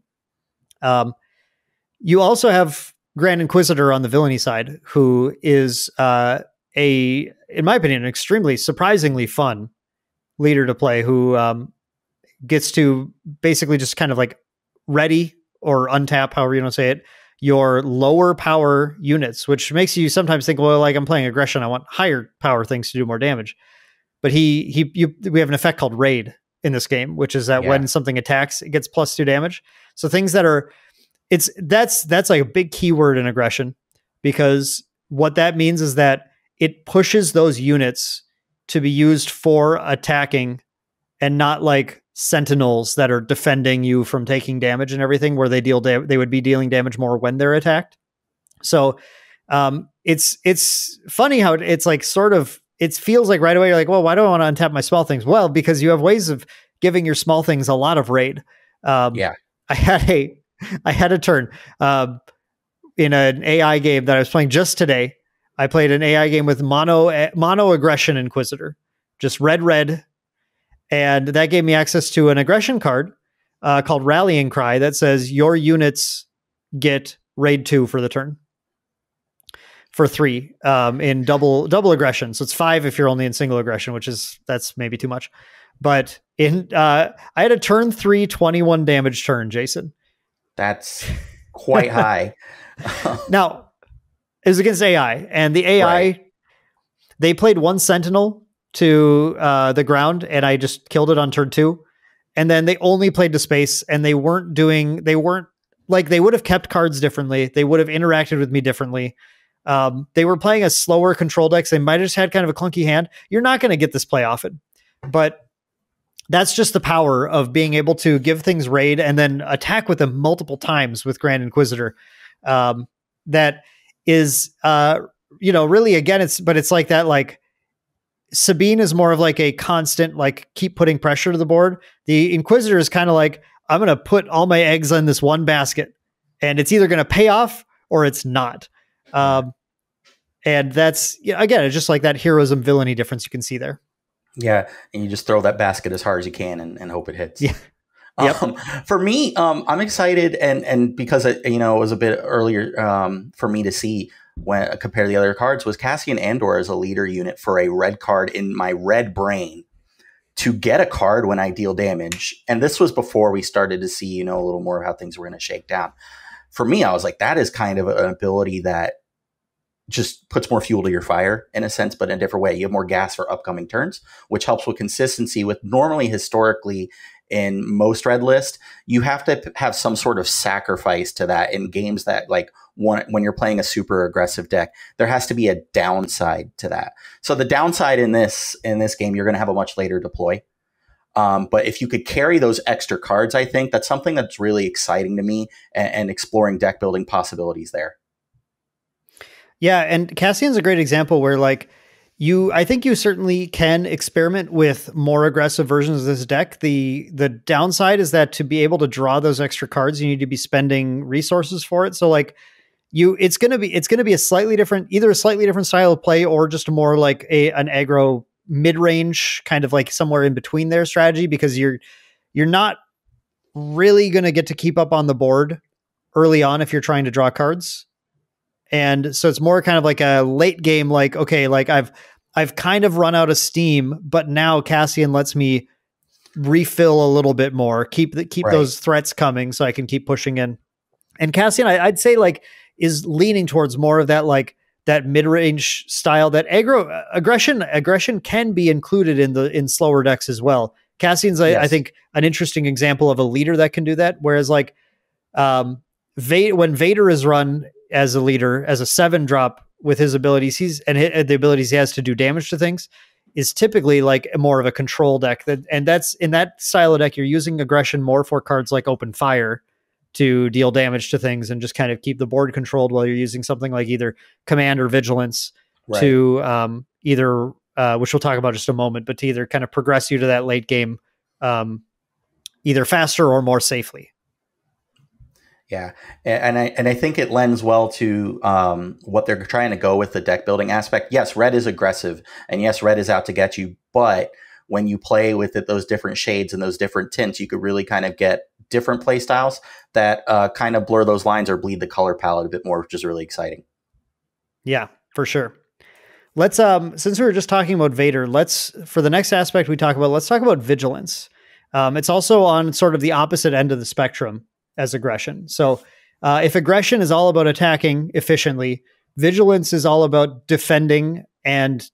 You also have Grand Inquisitor on the villainy side, who is in my opinion, an extremely surprisingly fun leader to play, who gets to basically just kind of like ready or untap, however you want to say it, your lower power units, which makes you sometimes think, well, like I'm playing aggression, I want higher power things to do more damage. But we have an effect called Raid in this game, which is that when something attacks, it gets +2 damage. So things that are, that's like a big keyword in aggression, because what that means is that it pushes those units to be used for attacking, and not like sentinels that are defending you from taking damage and everything, where they would be dealing damage more when they're attacked. So It's funny how it's like sort of, it feels like right away you're like, well, why do I want to untap my small things? Well, because you have ways of giving your small things a lot of raid. Yeah. I had a turn in an AI game that I was playing just today. I played an AI game with mono aggression inquisitor, just red, and that gave me access to an aggression card called Rallying Cry that says your units get raid 2 for the turn for 3 in double aggression. So it's 5 if you're only in single aggression, that's maybe too much. But I had a turn 3 21 damage turn, Jason. That's quite high. Now, it was against AI, and the AI, right. They played 1 Sentinel to the ground, and I just killed it on turn 2. And then they only played to space, and they weren't like, they would have kept cards differently. They would have interacted with me differently. They were playing a slower control decks. They might have just had kind of a clunky hand. You're not going to get this play often, but that's just the power of being able to give things raid and then attack with them multiple times with Grand Inquisitor. That is, really, again, it's like that, like Sabine is more of like a constant, like keep putting pressure to the board. The Inquisitor is kind of like, I'm going to put all my eggs in this one basket, and it's either going to pay off or it's not. And that's, again, it's just like that heroism villainy difference you can see there. Yeah. And you just throw that basket as hard as you can and hope it hits. Yeah. Yep. For me, I'm excited, and because it was a bit earlier for me to see when compared to the other cards, was Cassian Andor as a leader unit for a red card in my red brain to get a card when I deal damage. And this was before we started to see, a little more of how things were going to shake down. For me, I was like, that is kind of an ability that just puts more fuel to your fire in a sense, but in a different way. You have more gas for upcoming turns, which helps with consistency. With normally historically in most red list, you have to have some sort of sacrifice to that in games that like when you're playing a super aggressive deck, there has to be a downside to that. So the downside in this game, you're going to have a much later deploy. But if you could carry those extra cards, I think that's something that's really exciting to me and exploring deck building possibilities there. Yeah. And Cassian's a great example where like I think you certainly can experiment with more aggressive versions of this deck. The downside is that to be able to draw those extra cards, you need to be spending resources for it. So like it's going to be either a slightly different style of play or just more like an aggro mid-range, kind of like somewhere in between their strategy, because you're not really going to get to keep up on the board early on if you're trying to draw cards. And so it's more kind of like a late game, like, okay, like I've kind of run out of steam, but now Cassian lets me refill a little bit more, keep right. Those threats coming so I can keep pushing in. And Cassian, I'd say like is leaning towards more of that, like that mid-range style, that aggression can be included in slower decks as well. Cassian's, yes. I think, an interesting example of a leader that can do that. Whereas like when Vader is run as a leader, as a 7-drop with his abilities, the abilities he has to do damage to things, is typically like more of a control deck. And that's in that style of deck, you're using aggression more for cards like Open Fire to deal damage to things and just kind of keep the board controlled, while you're using something like either Command or Vigilance right. to either, which we'll talk about in just a moment, but to either kind of progress you to that late game either faster or more safely. Yeah, and I think it lends well to what they're trying to go with the deck building aspect. Yes, red is aggressive, and yes, red is out to get you. But when you play with it, those different shades and those different tints, you could really kind of get different play styles that kind of blur those lines or bleed the color palette a bit more, which is really exciting. Yeah, for sure. Let's since we were just talking about Vader, for the next aspect let's talk about Vigilance. It's also on sort of the opposite end of the spectrum as aggression. So if aggression is all about attacking efficiently, Vigilance is all about defending and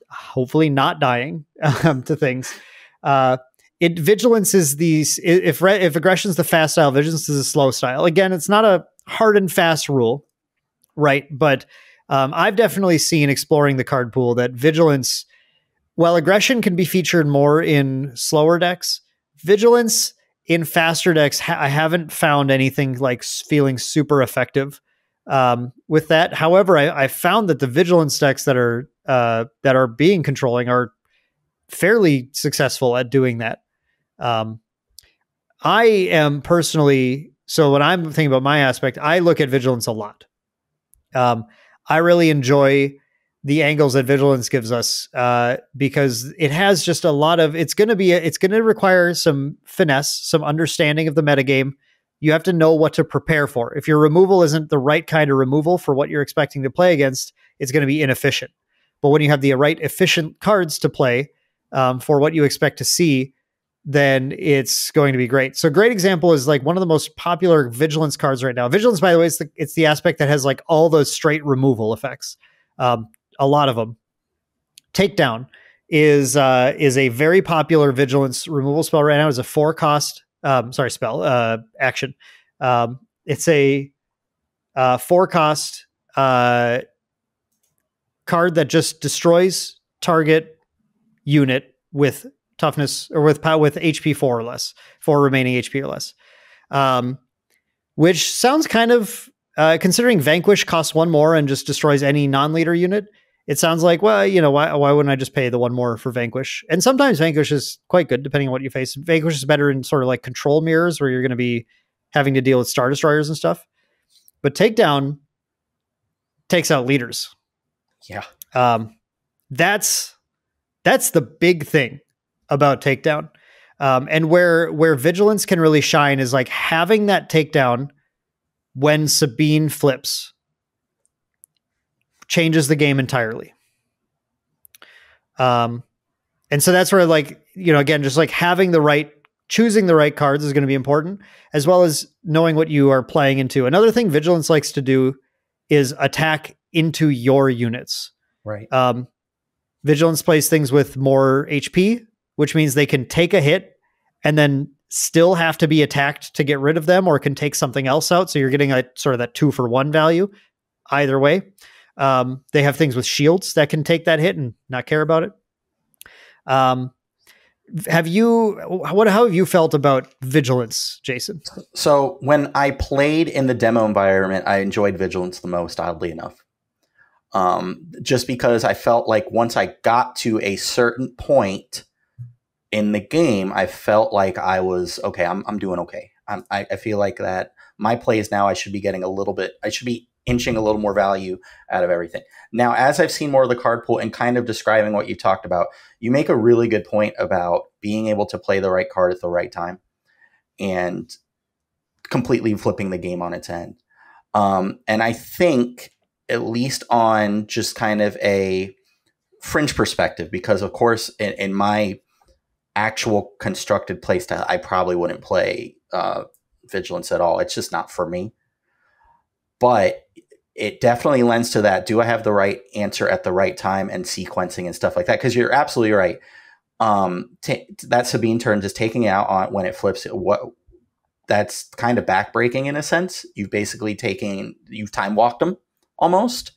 hopefully not dying to things. Vigilance is if aggression is the fast style, Vigilance is a slow style. Again, it's not a hard and fast rule, right? But I've definitely seen, exploring the card pool, that Vigilance, while aggression can be featured more in slower decks, Vigilance in faster decks, I haven't found anything like feeling super effective. with that. However, I found that the Vigilance decks that are being controlling are fairly successful at doing that. I am personally, so when I'm thinking about my aspect, I look at Vigilance a lot. I really enjoy the angles that Vigilance gives us because it has just a lot of, it's going to require some finesse, some understanding of the metagame. You have to know what to prepare for. If your removal isn't the right kind of removal for what you're expecting to play against, it's going to be inefficient. But when you have the right efficient cards to play for what you expect to see, then it's going to be great. So a great example is like one of the most popular Vigilance cards right now. Vigilance, by the way, it's the aspect that has like all those straight removal effects. A lot of them. Takedown is a very popular Vigilance removal spell right now. It's a 4-cost action. It's a 4-cost card that just destroys target unit with toughness or with HP 4 or less, 4 remaining HP or less. Which sounds kind of, considering Vanquish costs 1 more and just destroys any non-leader unit, it sounds like, well, why wouldn't I just pay the 1 more for Vanquish? And sometimes Vanquish is quite good, depending on what you face. Vanquish is better in sort of like control mirrors, where you're going to be having to deal with Star Destroyers and stuff. But Takedown takes out leaders. Yeah. That's the big thing about Takedown. And where Vigilance can really shine is like having that takedown when Sabine flips changes the game entirely. And so that's where, like, again, just like choosing the right cards is going to be important, as well as knowing what you are playing into. Another thing Vigilance likes to do is attack into your units. Right. Vigilance plays things with more HP, which means they can take a hit and then still have to be attacked to get rid of them, or can take something else out. So you're getting a sort of that 2-for-1 value either way. They have things with shields that can take that hit and not care about it. How have you felt about Vigilance, Jason? So when I played in the demo environment, I enjoyed Vigilance the most, oddly enough. Just because I felt like once I got to a certain point in the game, I felt like I was okay. I'm doing okay. I feel like that my plays now, I should be inching a little more value out of everything. Now, as I've seen more of the card pool and kind of describing what you talked about, you make a really good point about being able to play the right card at the right time and completely flipping the game on its end. And I think, at least on just kind of a fringe perspective, because of course in my actual constructed playstyle, I probably wouldn't play Vigilance at all. It's just not for me. But it definitely lends to that. Do I have the right answer at the right time and sequencing and stuff like that? Because you're absolutely right. That Sabine turn, just taking it out on when it flips, that's kind of backbreaking in a sense. You've time walked them almost.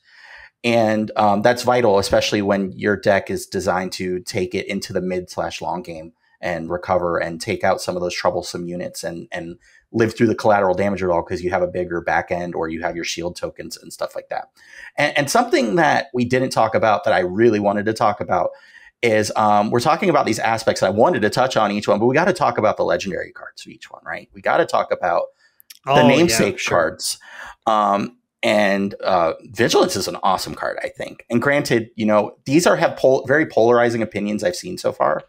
And that's vital, especially when your deck is designed to take it into the mid/long game and recover and take out some of those troublesome units and live through the collateral damage at all, because you have a bigger back end or you have your shield tokens and stuff like that. And something that we didn't talk about that I really wanted to talk about is we're talking about these aspects. I wanted to touch on each one, but we got to talk about the legendary cards for each one, right? We got to talk about the namesake cards. And Vigilance is an awesome card, I think. And granted, these have very polarizing opinions I've seen so far.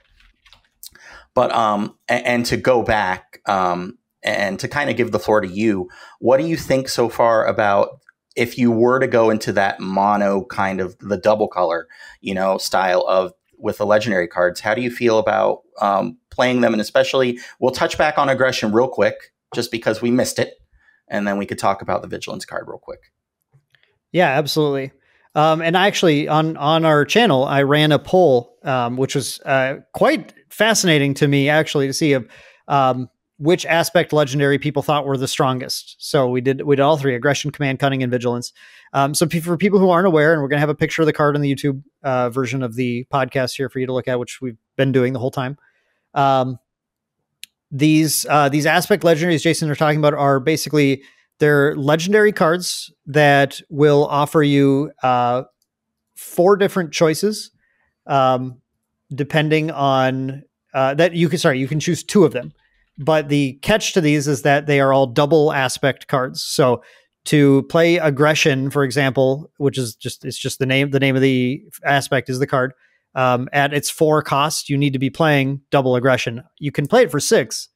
But and to go back and to kind of give the floor to you, what do you think so far about if you were to go into that mono kind of the double color, style of with the legendary cards? How do you feel about playing them? And especially, we'll touch back on aggression real quick, just because we missed it. And then we could talk about the Vigilance card real quick. Yeah, absolutely. And actually, on our channel, I ran a poll, which was quite fascinating to me, actually, to see which aspect legendary people thought were the strongest. So we did all 3: aggression, command, cunning, and vigilance. So for people who aren't aware, and we're going to have a picture of the card in the YouTube version of the podcast here for you to look at, which we've been doing the whole time. These aspect legendaries Jason are talking about are basically they're legendary cards that will offer you 4 different choices, depending on that you can choose 2 of them. But the catch to these is that they are all double aspect cards. So to play aggression, for example, which is just the name of the aspect is the card. At its 4 cost, you need to be playing double aggression. You can play it for 6.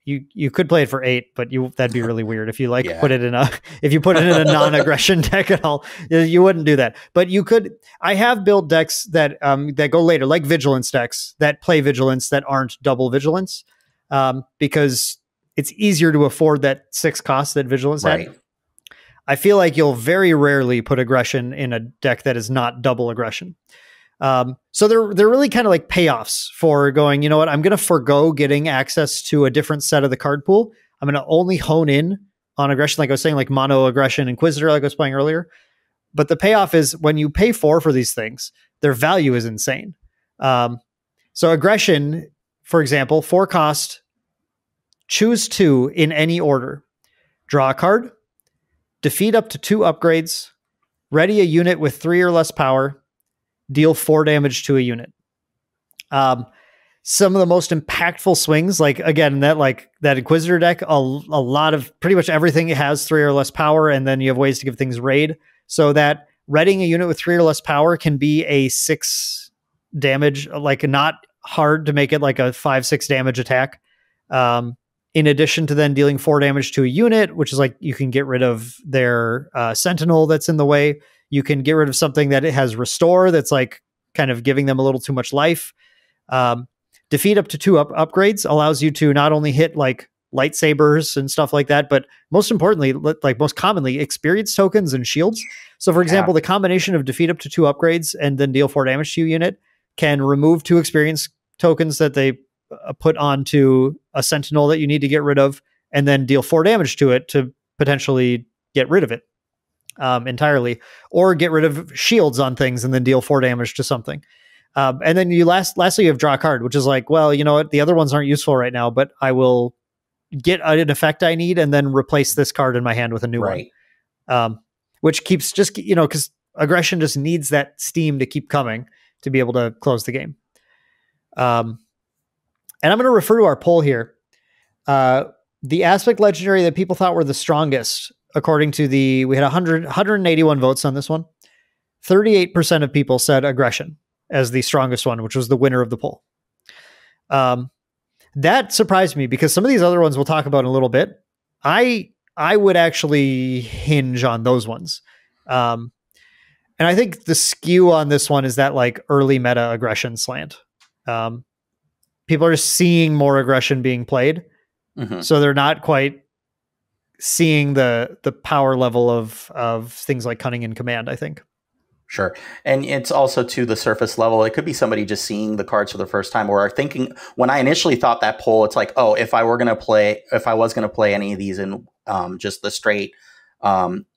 You could play it for 8, but that'd be really weird if you put it in a non-aggression deck at all. You wouldn't do that. But you could. I have built decks that go later, like Vigilance decks that play Vigilance that aren't double Vigilance, because it's easier to afford that 6 cost that Vigilance had. I feel like you'll very rarely put aggression in a deck that is not double aggression. So they're really kind of like payoffs for going, you know what, I'm going to forego getting access to a different set of the card pool. I'm going to only hone in on aggression, like I was saying, like mono aggression Inquisitor, like I was playing earlier. But the payoff is when you pay 4 for these things, their value is insane. So aggression, for example, 4 cost, choose 2 in any order, draw a card, defeat up to 2 upgrades, ready a unit with 3 or less power, deal 4 damage to a unit. Some of the most impactful swings, like again, that Inquisitor deck, a lot of pretty much everything has 3 or less power, and then you have ways to give things raid. So that readying a unit with 3 or less power can be a 6 damage, like not hard to make it like a 5-6 damage attack. In addition to then dealing 4 damage to a unit, which is like you can get rid of their Sentinel that's in the way. You can get rid of something that it has restore that's like kind of giving them a little too much life. Defeat up to 2 upgrades allows you to not only hit like lightsabers and stuff like that, but most importantly, like most commonly, experience tokens and shields. So for example, the combination of defeat up to 2 upgrades and then deal 4 damage to your unit can remove 2 experience tokens that they put onto a Sentinel that you need to get rid of, and then deal 4 damage to it to potentially get rid of it entirely, or get rid of shields on things and then deal 4 damage to something. And then lastly, you have draw a card, which is like, well, you know what? The other ones aren't useful right now, but I will get an effect I need and then replace this card in my hand with a new one. Which keeps just, because aggression just needs that steam to keep coming to be able to close the game. And I'm going to refer to our poll here. The aspect legendary that people thought were the strongest, according to we had 181 votes on this one. 38% of people said aggression as the strongest one, which was the winner of the poll. That surprised me because some of these other ones we'll talk about in a little bit. I would actually hinge on those ones. And I think the skew on this one is that like early meta aggression slant. People are seeing more aggression being played. Mm-hmm. So they're not quite seeing the power level of things like Cunning and Command, I think. Sure. And it's also to the surface level. It could be somebody just seeing the cards for the first time or thinking, when I initially thought that poll, it's like, oh, if I was going to play any of these in just the straight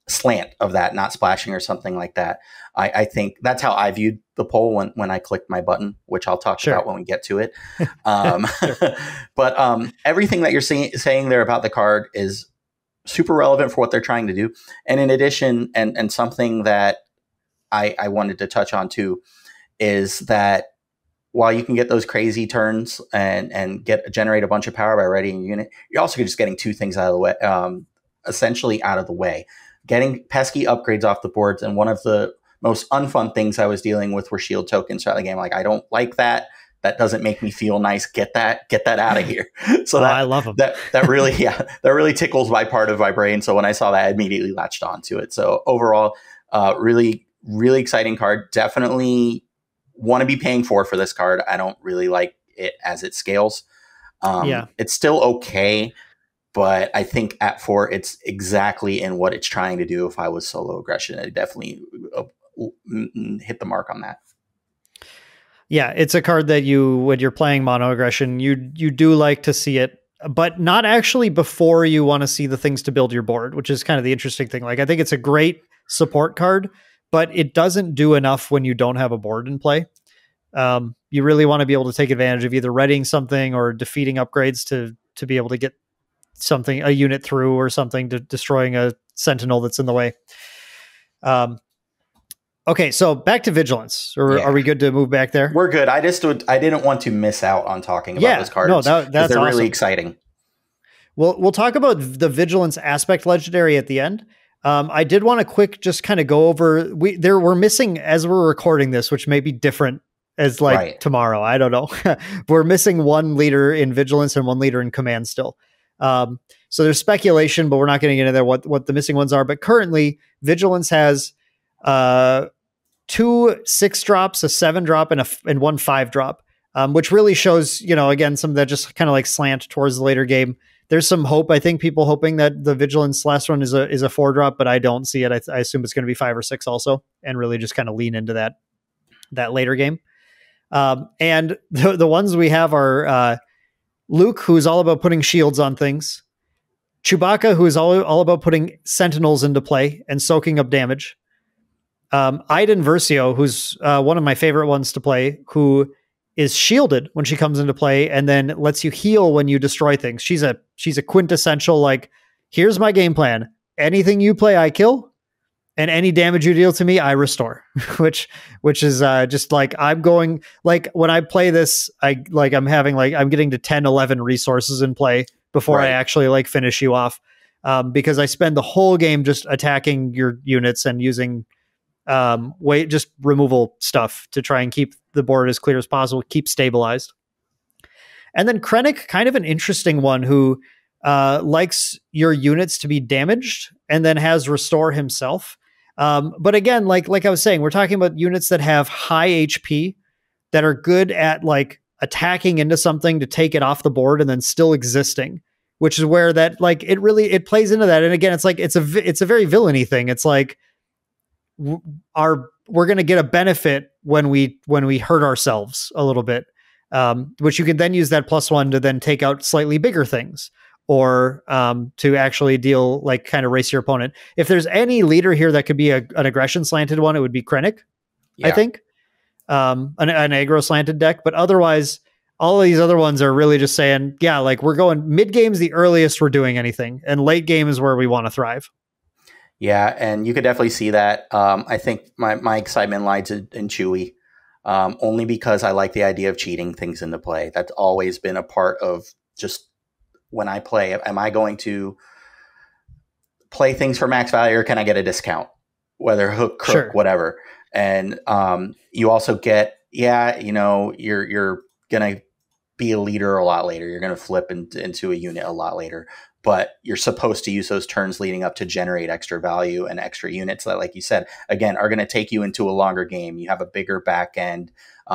slant of that, not splashing or something like that. I think that's how I viewed the poll when I clicked my button, which I'll talk about when we get to it. But everything that you're saying there about the card is super relevant for what they're trying to do. And in addition, and something that I wanted to touch on too, is that while you can get those crazy turns and generate a bunch of power by readying a unit, you're also just getting 2 things out of the way, essentially out of the way. Getting pesky upgrades off the boards, and one of the most unfun things I was dealing with were shield tokens throughout the game. Like, I don't like that. That doesn't make me feel nice. Get that out of here. So I love them. That really tickles my part of my brain. So when I saw that, I immediately latched onto it. So overall, really, really exciting card. Definitely want to be paying for this card. I don't really like it as it scales. It's still okay, but I think at 4, it's exactly in what it's trying to do. If I was solo aggression, it definitely hit the mark on that. Yeah, it's a card that when you're playing mono aggression, you do like to see it, but not actually before you want to see the things to build your board, which is kind of the interesting thing. Like, I think it's a great support card, but it doesn't do enough when you don't have a board in play. You really want to be able to take advantage of either readying something or defeating upgrades to be able to get something, a unit through or something, to destroying a sentinel that's in the way. Okay, so back to Vigilance. Are we good to move back there? We're good. I didn't want to miss out on talking about those cards. No, that's they're awesome. really exciting. We'll talk about the Vigilance aspect legendary at the end. I did want to quick just kind of go over. We're missing, as we're recording this, which may be different as tomorrow. I don't know. We're missing one leader in Vigilance and one leader in Command still. So there's speculation, but we're not getting into there what the missing ones are. But currently, Vigilance has 2 6-drops, a 7-drop, and 1 5-drop, which really shows, again, some that just kind of like slant towards the later game. There's some hope. I think people hoping that the Vigilance last one is a 4-drop, but I don't see it. I assume it's going to be 5 or 6 also, and really just kind of lean into that later game. And the ones we have are Luke, who's all about putting shields on things. Chewbacca, who is all about putting sentinels into play and soaking up damage. Iden Versio, who's one of my favorite ones to play, who is shielded when she comes into play and then lets you heal when you destroy things. She's a quintessential, like, here's my game plan. Anything you play, I kill, and any damage you deal to me, I restore. which is just like, I'm going, like, when I play this, I'm getting to 10, 11 resources in play before I actually like finish you off. Because I spend the whole game just attacking your units and using just removal stuff to try and keep the board as clear as possible, keep stabilized. And then Krennic, kind of an interesting one, who likes your units to be damaged and then has restore himself. But again, like I was saying, we're talking about units that have high HP that are good at like attacking into something to take it off the board and then still existing, which is where that, like, it plays into that. And again, it's like, it's a very villainy thing. It's like, we're going to get a benefit when we hurt ourselves a little bit, which you can then use that +1 to then take out slightly bigger things, or to actually deal, like, kind of race your opponent. If there's any leader here that could be an aggression slanted one, it would be Krennic, I think, an aggro slanted deck. But otherwise, all of these other ones are really just saying, yeah, like, we're going mid game's the earliest we're doing anything, and late game is where we want to thrive. Yeah, and you could definitely see that. I think my excitement lies in Chewie, only because I like the idea of cheating things into play. That's always been a part of just when I play. Am I going to play things for max value, or can I get a discount? Whether hook, crook, whatever. And you also get, you're going to be a leader a lot later. You're going to flip into a unit a lot later. But you're supposed to use those turns leading up to generate extra value and extra units that, like you said, again, are going to take you into a longer game. You have a bigger back end.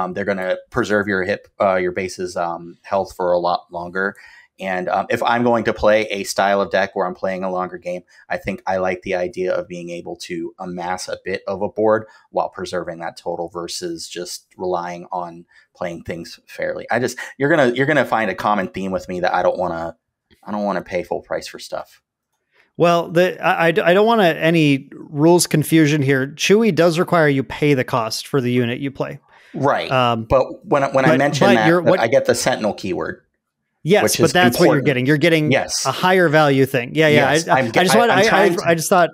They're going to preserve your base's health for a lot longer. And if I'm going to play a style of deck where I'm playing a longer game, I think I like the idea of being able to amass a bit of a board while preserving that total versus just relying on playing things fairly. You're gonna find a common theme with me that I don't want to pay full price for stuff. Well, I don't want any rules confusion here. Chewie does require you pay the cost for the unit you play. Right. But when I mention that, I get the Sentinel keyword. Yes, but that's important. What you're getting. You're getting a higher value thing. Yeah, yeah. Yes, I just thought.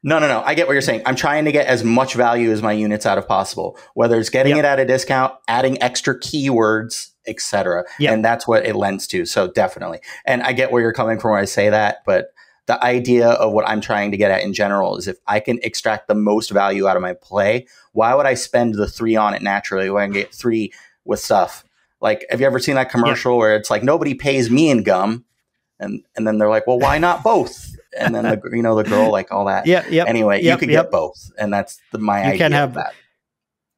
No. I get what you're saying. I'm trying to get as much value as my units out of possible, whether it's getting it at a discount, adding extra keywords, etc. And that's what it lends to. So definitely. And I get where you're coming from when I say that, but the idea of what I'm trying to get at in general is if I can extract the most value out of my play, why would I spend the 3 on it naturally when I can get 3 with stuff? Like, have you ever seen that commercial where it's like, nobody pays me in gum? And then they're like, well, why not both? And then the girl, like, all that. Anyway, you could get both. And that's my idea can have of that.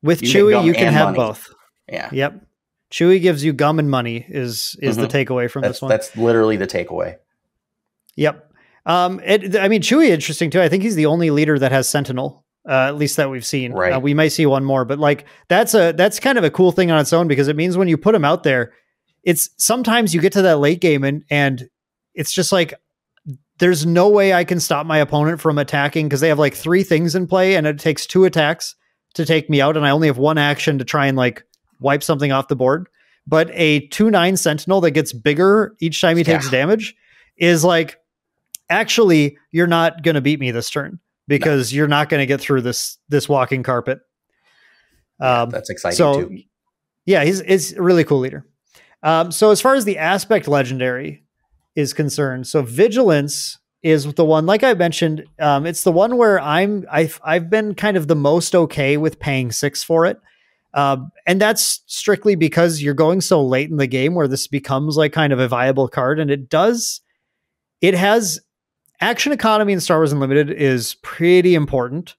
With Chewie, you can have money. Both. Yeah. Yep. Chewie gives you gum and money is the takeaway from this one. That's literally the takeaway. Yep. Chewie, interesting too. I think he's the only leader that has Sentinel, at least that we've seen. Right. We might see one more, but like that's kind of a cool thing on its own, because it means when you put him out there, it's sometimes you get to that late game and it's just like, there's no way I can stop my opponent from attacking because they have like 3 things in play and it takes 2 attacks to take me out. And I only have 1 action to try and like wipe something off the board. But a 2/9 Sentinel that gets bigger each time he takes damage is like, actually, you're not going to beat me this turn because you're not going to get through this walking carpet. That's exciting too. Yeah, he's a really cool leader. So as far as the aspect legendary is concerned, so Vigilance is the one, like I mentioned, it's the one where I've been kind of the most okay with paying 6 for it. And that's strictly because you're going so late in the game where this becomes like kind of a viable card. And it has action economy in Star Wars Unlimited is pretty important.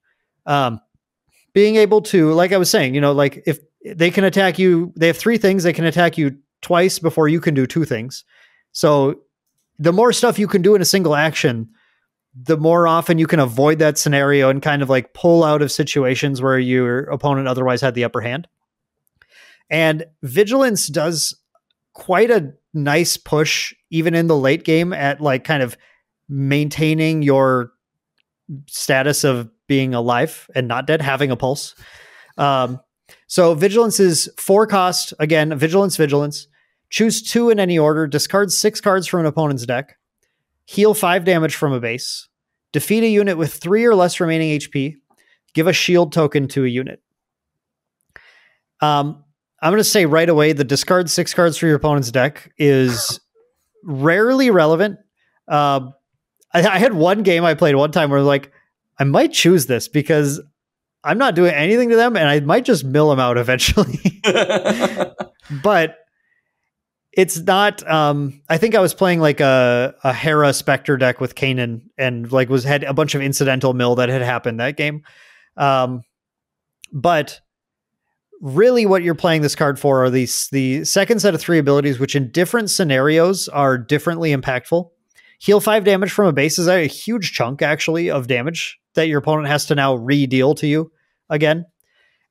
Being able to, like I was saying, like if they can attack you, they have 3 things. They can attack you twice before you can do 2 things. So the more stuff you can do in a single action, the more often you can avoid that scenario and kind of like pull out of situations where your opponent otherwise had the upper hand. And Vigilance does quite a nice push, even in the late game, at like kind of maintaining your status of being alive and not dead, having a pulse. So Vigilance is 4 cost. Again, Vigilance. Choose 2 in any order. Discard 6 cards from an opponent's deck. Heal 5 damage from a base. Defeat a unit with 3 or less remaining HP. Give a shield token to a unit. I'm going to say right away, the discard 6 cards for your opponent's deck is rarely relevant. I had one game I played one time where like, I might choose this because I'm not doing anything to them and I might just mill them out eventually. But it's not, I think I was playing like a Hera Spectre deck with Kanan and like had a bunch of incidental mill that had happened that game. But really what you're playing this card for are the second set of 3 abilities, which in different scenarios are differently impactful. Heal 5 damage from a base is a huge chunk actually of damage that your opponent has to now re-deal to you again.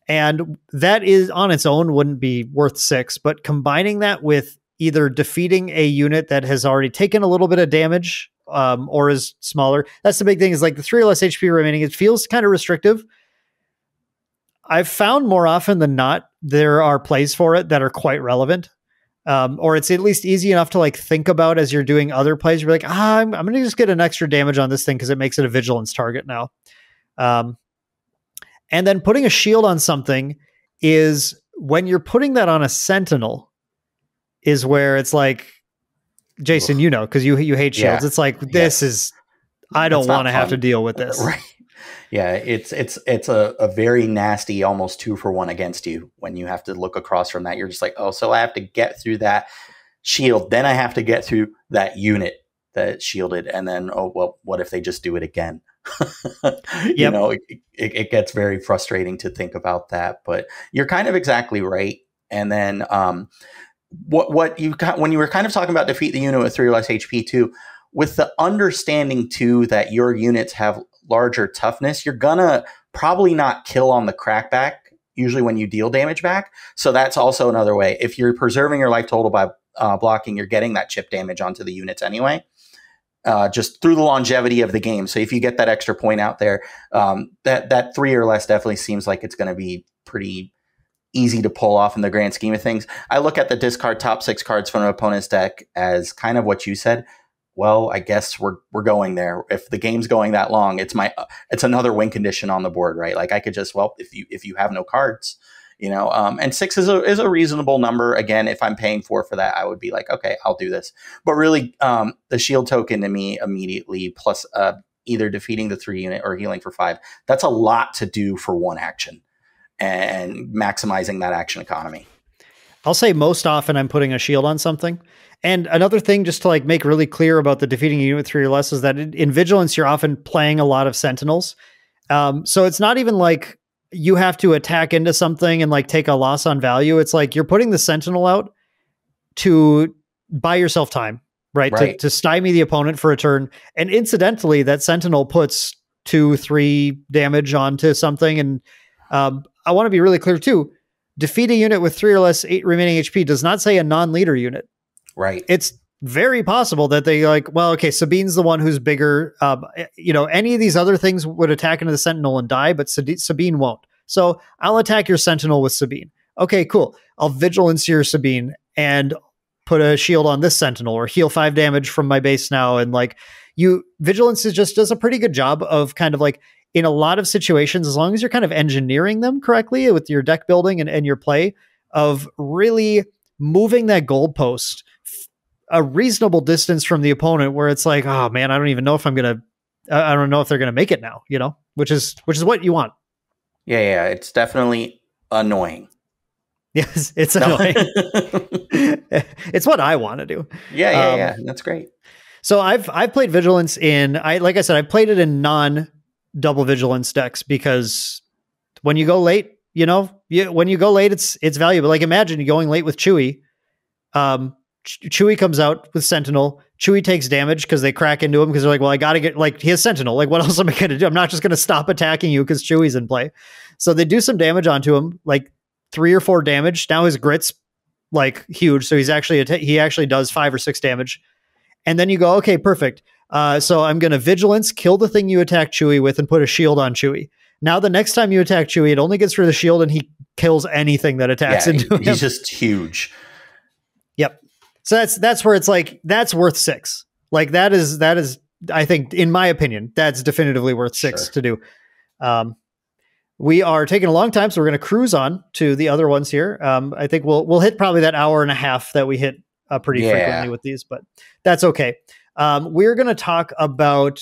And that is on its own wouldn't be worth 6, but combining that with either defeating a unit that has already taken a little bit of damage or is smaller. That's the big thing, is like the 3 or less HP remaining. It feels kind of restrictive. I've found more often than not, there are plays for it that are quite relevant. Or it's at least easy enough to like think about as you're doing other plays. You're like, I'm going to just get an extra damage on this thing because it makes it a Vigilance target now. And then putting a shield on something is when you're putting that on a Sentinel is where it's like, Jason, because you hate shields. It's like, this is, I don't want to have to deal with this. Right. Yeah, it's a very nasty, almost 2-for-1 against you when you have to look across from that. You're just like, oh, so I have to get through that shield, then I have to get through that unit that shielded, and then, oh, well, what if they just do it again? It gets very frustrating to think about that, but you're kind of exactly right. And then what you got when you were kind of talking about defeat the unit with 3 or less HP too, with the understanding too that your units have larger toughness, you're gonna probably not kill on the crackback usually when you deal damage back. So that's also another way. If you're preserving your life total by blocking, you're getting that chip damage onto the units anyway, just through the longevity of the game. So if you get that extra point out there, that 3 or less definitely seems like it's going to be pretty easy to pull off in the grand scheme of things. I look at the discard top 6 cards from an opponent's deck as kind of what you said. Well, I guess we're going there. If the game's going that long, it's another win condition on the board, right? Like I could just, if you have no cards, and 6 is a reasonable number. Again, if I'm paying 4 for that, I would be like, okay, I'll do this. But really, the shield token to me immediately, plus either defeating the 3 unit or healing for 5, that's a lot to do for 1 action and maximizing that action economy. I'll say most often I'm putting a shield on something. And another thing, just to like make really clear about the defeating a unit with 3 or less, is that in Vigilance, you're often playing a lot of Sentinels. So it's not even like you have to attack into something and like take a loss on value. It's like you're putting the Sentinel out to buy yourself time, right? To stymie the opponent for a turn. And incidentally, that Sentinel puts 2-3 damage onto something. And I want to be really clear too. Defeat a unit with 3 or less 8 remaining HP does not say a non-leader unit. Right. It's very possible that they like, well, okay, Sabine's the one who's bigger. Any of these other things would attack into the Sentinel and die, but Sabine won't. So I'll attack your Sentinel with Sabine. Okay, cool. I'll Vigilance your Sabine, and put a shield on this sentinel, or heal 5 damage from my base now. And like Vigilance does a pretty good job of kind of like, in a lot of situations, as long as you're kind of engineering them correctly with your deck building and your play, of really moving that goalpost a reasonable distance from the opponent, where it's like, oh man, I don't even know if I don't know if they're gonna make it now, which is what you want. Yeah, it's definitely annoying. Yes, it's annoying. It's what I want to do. Yeah, that's great. So I've played Vigilance like I said, I played it in non-double Vigilance decks, because when you go late, when you go late, it's valuable. Like imagine you going late with Chewie. Chewie comes out with Sentinel. Chewie takes damage because they crack into him, because they're like, well, I got to get, like, he has Sentinel. Like, what else am I going to do? I'm not just going to stop attacking you because Chewie's in play. So they do some damage onto him, like 3 or 4 damage. Now his grit's like huge. So he actually does 5 or 6 damage. And then you go, okay, perfect. So I'm going to Vigilance, kill the thing you attack Chewie with, and put a shield on Chewie. Now the next time you attack Chewie, it only gets rid of the shield, and he kills anything that attacks into him. He's just huge. Yep. So that's where it's like, that's worth 6. Like that is, I think, in my opinion, that's definitively worth 6 to do. We are taking a long time, so we're going to cruise on to the other ones here. I think we'll hit probably that hour and a half that we hit pretty frequently with these, but that's okay. We're going to talk about,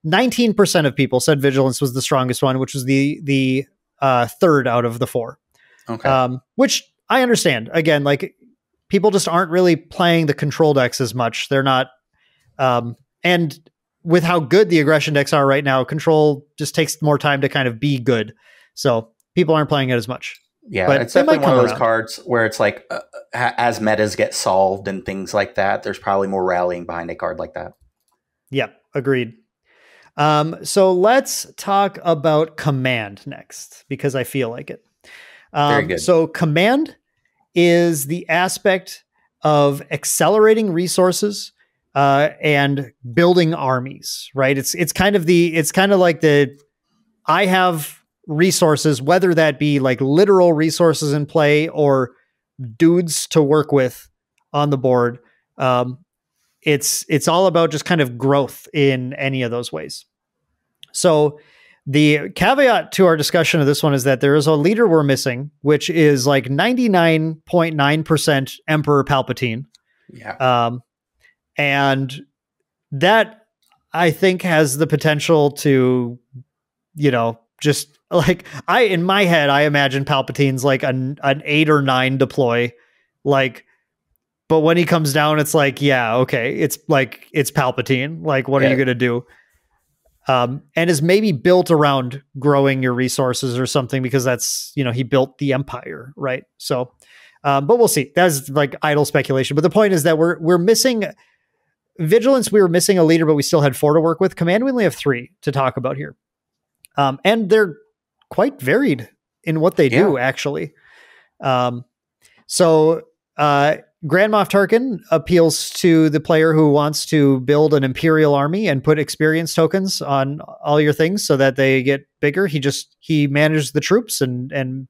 19% of people said Vigilance was the strongest one, which was the third out of the 4. Okay. Which I understand. Again, like, people just aren't really playing the control decks as much. They're not, and with how good the aggression decks are right now, control just takes more time to kind of be good. So people aren't playing it as much. Yeah, but it's definitely one of those cards where it's like, as metas get solved and things like that, there's probably more rallying behind a card like that. Yep, agreed. So let's talk about Command next, because I feel like it. Very good. So Command is the aspect of accelerating resources and building armies, right? It's kind of like I have resources, whether that be like literal resources in play or dudes to work with on the board. It's all about just kind of growth in any of those ways. So the caveat to our discussion of this one is that there is a leader we're missing, which is like 99.9% Emperor Palpatine. Yeah. And that, I think, has the potential to, just like, in my head, I imagine Palpatine's like an 8 or 9 deploy, like, but when he comes down, it's like, yeah, okay, it's like, it's Palpatine. Like, what are you going to do? And is maybe built around growing your resources or something, because that's, he built the Empire, right? So, but we'll see. That's like idle speculation. But the point is that we're missing Vigilance. We were missing a leader, but we still had 4 to work with. Command, we only have 3 to talk about here. And they're quite varied in what they do, actually. So Grand Moff Tarkin appeals to the player who wants to build an Imperial army and put experience tokens on all your things so that they get bigger. He manages the troops and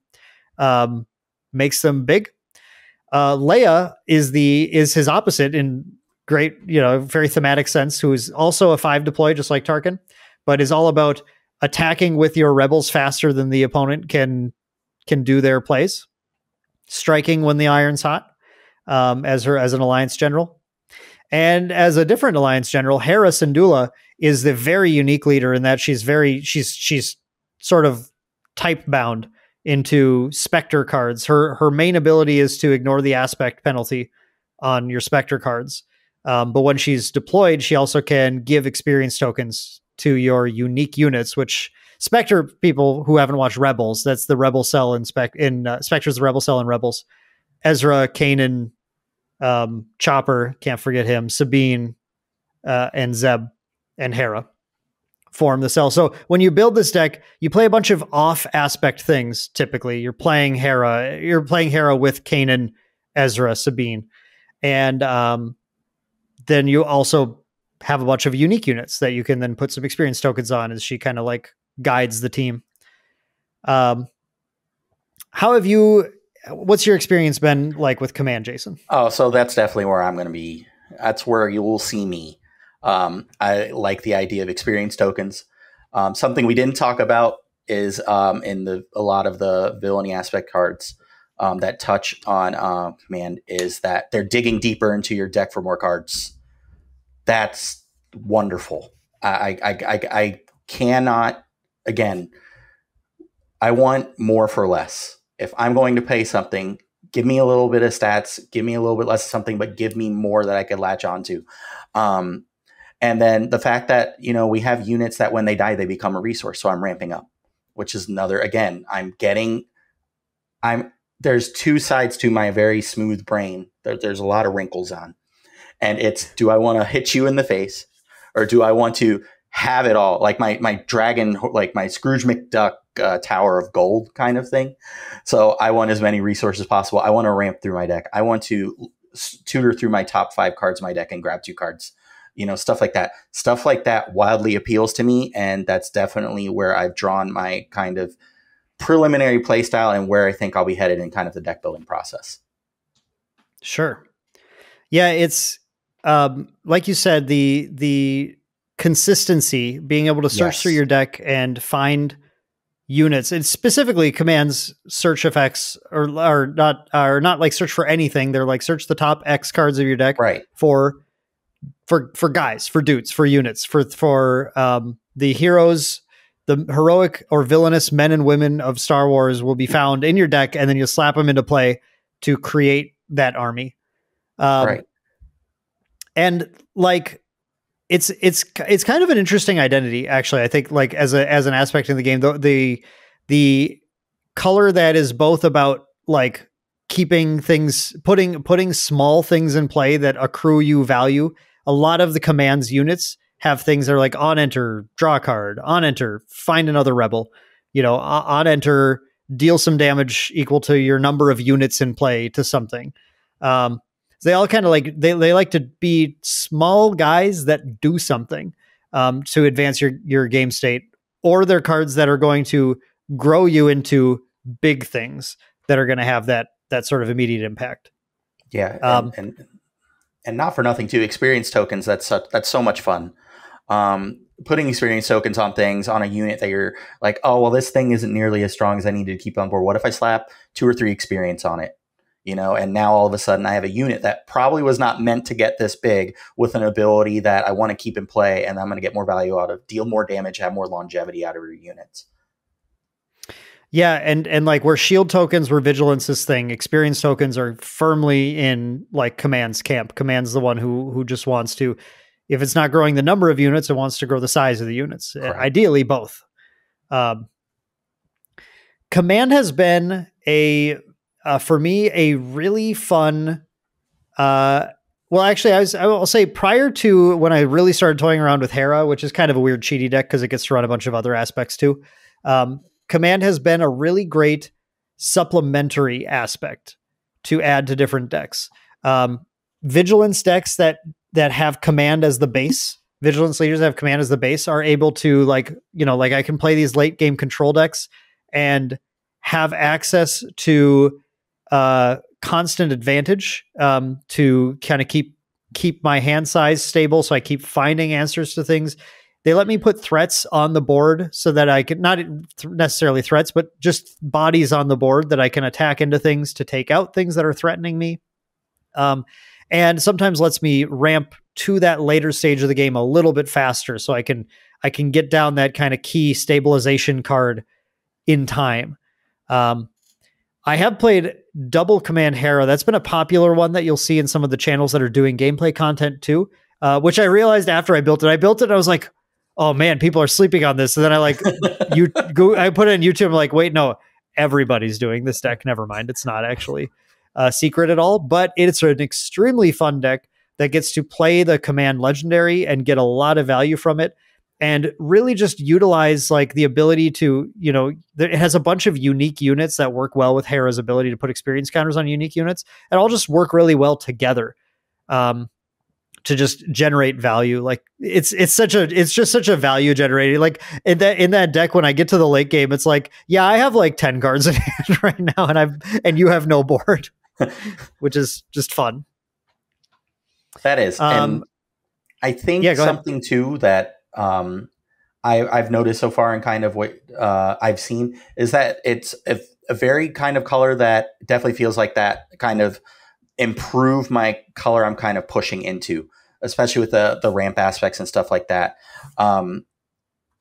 makes them big. Leia is his opposite in great, very thematic sense, who is also a 5 deploy, just like Tarkin, but is all about attacking with your rebels faster than the opponent can do their plays, striking when the iron's hot. As an alliance general. And as a different alliance general, Hera Syndulla is the very unique leader in that she's sort of type bound into Spectre cards. Her main ability is to ignore the aspect penalty on your Spectre cards. But when she's deployed, she also can give experience tokens to your unique units, which Spectre people who haven't watched Rebels, that's the Rebel Cell in Spectre's the Rebel Cell in Rebels. Ezra, Kanan, Chopper, can't forget him, Sabine, and Zeb and Hera form the cell. So when you build this deck, you play a bunch of off aspect things. Typically, you're playing Hera with Kanan, Ezra, Sabine, and then you also have a bunch of unique units that you can then put some experience tokens on as she kind of like guides the team. How have you what's your experience been like with Command, Jason? Oh, so that's definitely where I'm going to be. That's where you will see me. I like the idea of experience tokens. Something we didn't talk about is in a lot of the villainy aspect cards that touch on command is that they're digging deeper into your deck for more cards. That's wonderful. I cannot, again, I want more for less. If I'm going to pay something, give me a little bit of stats, give me a little bit less of something, but give me more that I could latch onto. And then the fact that, we have units that when they die, they become a resource. So I'm ramping up, which is another, again, there's two sides to my very smooth brain. There's a lot of wrinkles on. And it's, do I want to hit you in the face or do I want to have it all? Like my dragon, like my Scrooge McDuck Tower of Gold kind of thing. So I want as many resources as possible. I want to ramp through my deck. I want to tutor through my top 5 cards in my deck and grab 2 cards. Stuff like that. Stuff like that wildly appeals to me. And that's definitely where I've drawn my kind of preliminary play style and where I think I'll be headed in kind of the deck building process. Sure. Yeah, it's like you said, the consistency, being able to search through your deck and find units. It's specifically commands search effects are not like search for anything. They're like search the top X cards of your deck, right? For guys, for dudes, for units, for the heroes, the heroic or villainous men and women of Star Wars will be found in your deck, and then you'll slap them into play to create that army. Right. And like, it's kind of an interesting identity, actually. I think like as an aspect in the game, the color that is both about like keeping things, putting small things in play that accrue you value. A lot of the commands units have things that are like on enter, draw a card, on enter, find another rebel, on enter, deal some damage equal to your number of units in play to something. They all kind of like, they like to be small guys that do something to advance your game state, or they're cards that are going to grow you into big things that are going to have that sort of immediate impact. Yeah. And not for nothing too, experience tokens. That's so much fun. Putting experience tokens on things on a unit that you're like, oh, well, this thing isn't nearly as strong as I need to keep on board. What if I slap 2 or 3 experience on it? And now all of a sudden I have a unit that probably was not meant to get this big with an ability that I want to keep in play, and I'm going to get more value out of, deal more damage, have more longevity out of your units. Yeah, and like where shield tokens were Vigilance's thing, experience tokens are firmly in like Command's camp. Command's the one who just wants to, if it's not growing the number of units, it wants to grow the size of the units. Correct. Ideally, both. Command has been for me, a really fun. Well, actually, I will say prior to when I really started toying around with Hera, which is kind of a weird cheaty deck because it gets to run a bunch of other aspects too. Command has been a really great supplementary aspect to add to different decks. Vigilance decks that have Command as the base, Vigilance leaders that have Command as the base, are able to like I can play these late game control decks and have access to constant advantage to kind of keep my hand size stable, so I keep finding answers to things. They let me put threats on the board so that I can, not necessarily threats, but just bodies on the board that I can attack into things to take out things that are threatening me. And sometimes lets me ramp to that later stage of the game a little bit faster, so I can get down that kind of key stabilization card in time. I have played double Command Hera. That's been a popular one that you'll see in some of the channels that are doing gameplay content too, which I realized after I built it. I was like, oh man, people are sleeping on this. And then I I put it on YouTube. I'm like, wait, no, everybody's doing this deck. Never mind. It's not actually a secret at all, but it's an extremely fun deck that gets to play the Command legendary and get a lot of value from it. And really just utilize like the ability to, it has a bunch of unique units that work well with Hera's ability to put experience counters on unique units, and all just work really well together. to just generate value. Like it's just such a value generator. Like in that deck, when I get to the late game, it's like, yeah, I have like 10 cards in hand right now, and you have no board, which is just fun. That is. And I think something ahead. Too that I've noticed so far and kind of what I've seen is that it's a very kind of color that definitely feels like that kind of improve my color I'm kind of pushing into, especially with the ramp aspects and stuff like that.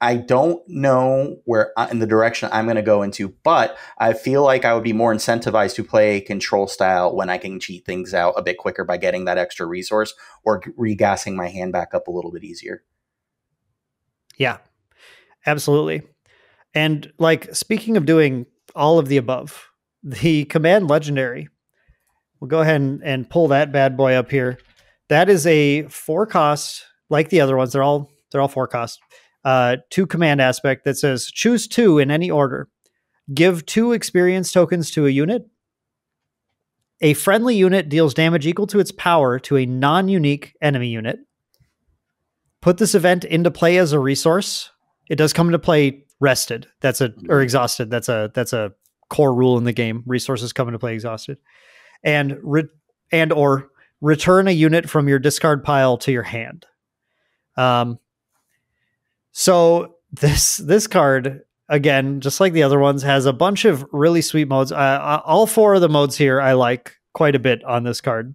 I don't know where in the direction I'm going to go into, but I feel like I would be more incentivized to play control style when I can cheat things out a bit quicker by getting that extra resource or regassing my hand back up a little bit easier. Yeah, absolutely. And like, speaking of doing all of the above, the command legendary, we'll go ahead and pull that bad boy up here. That is a 4-cost, like the other ones. They're all 4-cost. 2 command aspect that says choose 2 in any order. Give 2 experience tokens to a unit. A friendly unit deals damage equal to its power to a non-unique enemy unit. Put this event into play as a resource. It does come into play rested. Or exhausted. That's a core rule in the game. Resources come into play exhausted. And or return a unit from your discard pile to your hand. So this card, again, just like the other ones, has a bunch of really sweet modes. All 4 of the modes here I like quite a bit on this card.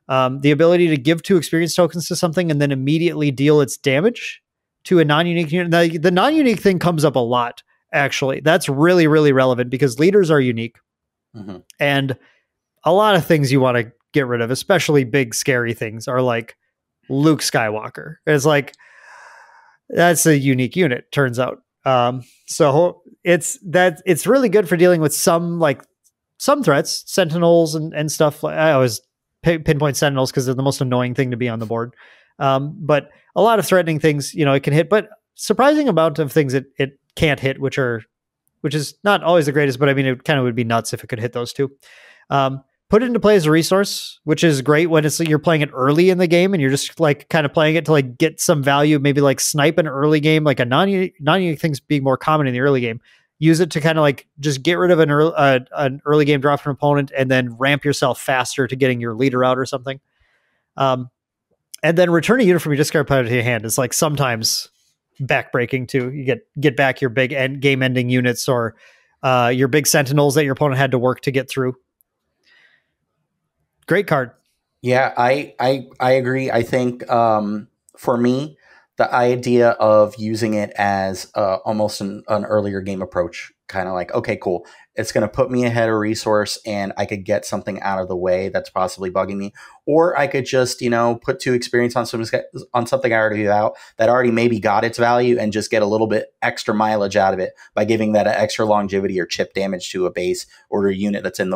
The ability to give 2 experience tokens to something and then immediately deal its damage to a non-unique unit. Now, the non-unique thing comes up a lot, actually. That's really, really relevant because leaders are unique. Mm-hmm. And a lot of things you want to get rid of, especially big, scary things, are like Luke Skywalker. It's like, that's a unique unit, turns out. So it's really good for dealing with some threats, Sentinels and stuff. I always pinpoint Sentinels because they're the most annoying thing to be on the board. But a lot of threatening things, it can hit, but surprising amount of things it can't hit, which is not always the greatest, but I mean, it kind of would be nuts if it could hit those 2. Put it into play as a resource, which is great when you're playing it early in the game and you're just like kind of playing it to like get some value, maybe like snipe an early game, like a non-unique things being more common in the early game. Use it to kind of like just get rid of an early game drop from an opponent and then ramp yourself faster to getting your leader out or something. And then return a unit from your discard pile to your hand is like sometimes backbreaking too. You get back your big game ending units or your big Sentinels that your opponent had to work to get through. Great card. Yeah, I agree. I think for me, the idea of using it as almost an earlier game approach, kind of like, okay, cool. It's going to put me ahead of resource and I could get something out of the way that's possibly bugging me. Or I could just, put 2 experience on something I already out that already maybe got its value and just get a little bit extra mileage out of it by giving that extra longevity or chip damage to a base or a unit that's in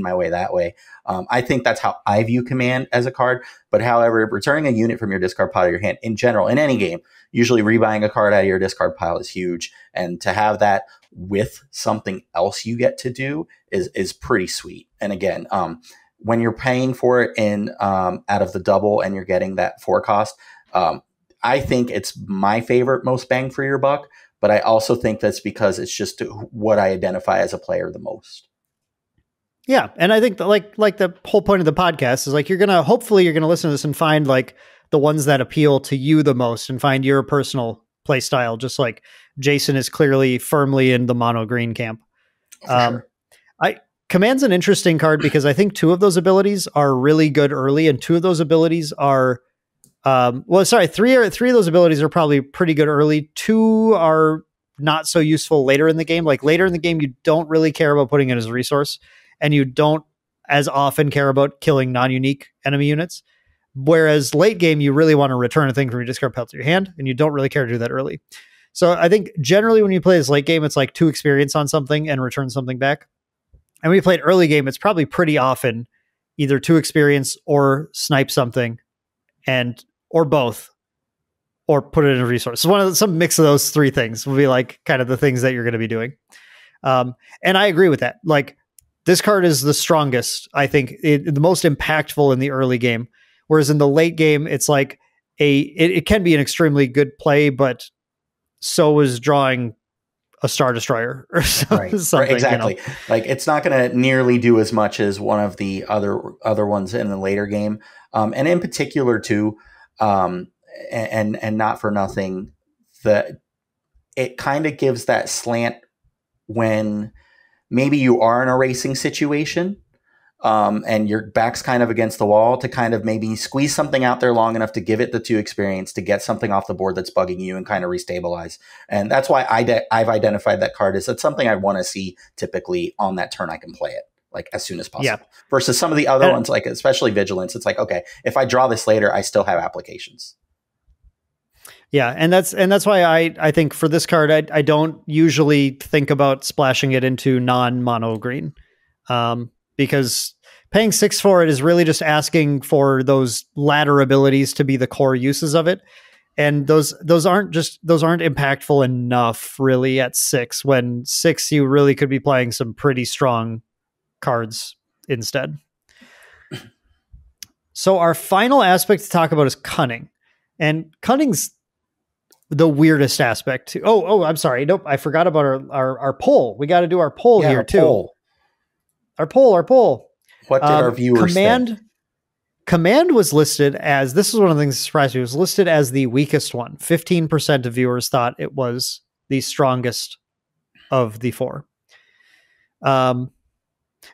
my way that way. I think that's how I view command as a card. But however, returning a unit from your discard pile to your hand in general, in any game, usually rebuying a card out of your discard pile is huge. And to have that with something else you get to do is pretty sweet. And again, when you're paying for it in out of the double and you're getting that 4-cost, I think it's my favorite most bang for your buck. But I also think that's because it's just what I identify as a player the most. Yeah, and I think that like the whole point of the podcast is like hopefully you're gonna listen to this and find like the ones that appeal to you the most and find your personal play style. Just like Jason is clearly firmly in the mono green camp. Sure. Command's an interesting card because I think 2 of those abilities are really good early, and 2 of those abilities are three of those abilities are probably pretty good early. 2 are not so useful later in the game. Like later in the game, you don't really care about putting it as a resource. And you don't as often care about killing non-unique enemy units. Whereas late game, you really want to return a thing from your discard pile to your hand, and you don't really care to do that early. So I think generally when you play this late game, it's like 2 experience on something and return something back. And when you play it early game, it's probably pretty often either 2 experience or snipe something or both, or put it in a resource. So some mix of those 3 things will be like kind of the things that you're going to be doing. And I agree with that. Like, this card is the strongest, I think, the most impactful in the early game Whereas in the late game, it's like it can be an extremely good play, but so is drawing a Star Destroyer or something. Right, exactly. Like it's not going to nearly do as much as one of the other ones in the later game, and in particular too, and not for nothing, that it kind of gives that slant when maybe you are in a racing situation. And your back's kind of against the wall, to kind of maybe squeeze something out there long enough to give it the 2 experience to get something off the board that's bugging you and kind of restabilize. And that's why I've identified that card as that's something I want to see typically on that turn I can play it like as soon as possible. Yeah. Versus some of the other ones, like especially Vigilance, it's like, okay, if I draw this later, I still have applications. Yeah, and that's why I think for this card, I don't usually think about splashing it into non-mono green. Because paying 6 for it is really just asking for those ladder abilities to be the core uses of it. And those aren't impactful enough really at 6. When 6, you really could be playing some pretty strong cards instead. So our final aspect to talk about is Cunning. And Cunning's the weirdest aspect. Oh, I'm sorry. Nope. I forgot about our poll. We got to do our poll here too. Poll. Our poll. What did our viewers think? Command was listed as, this is one of the things that surprised me, it was listed as the weakest one. 15% of viewers thought it was the strongest of the 4. It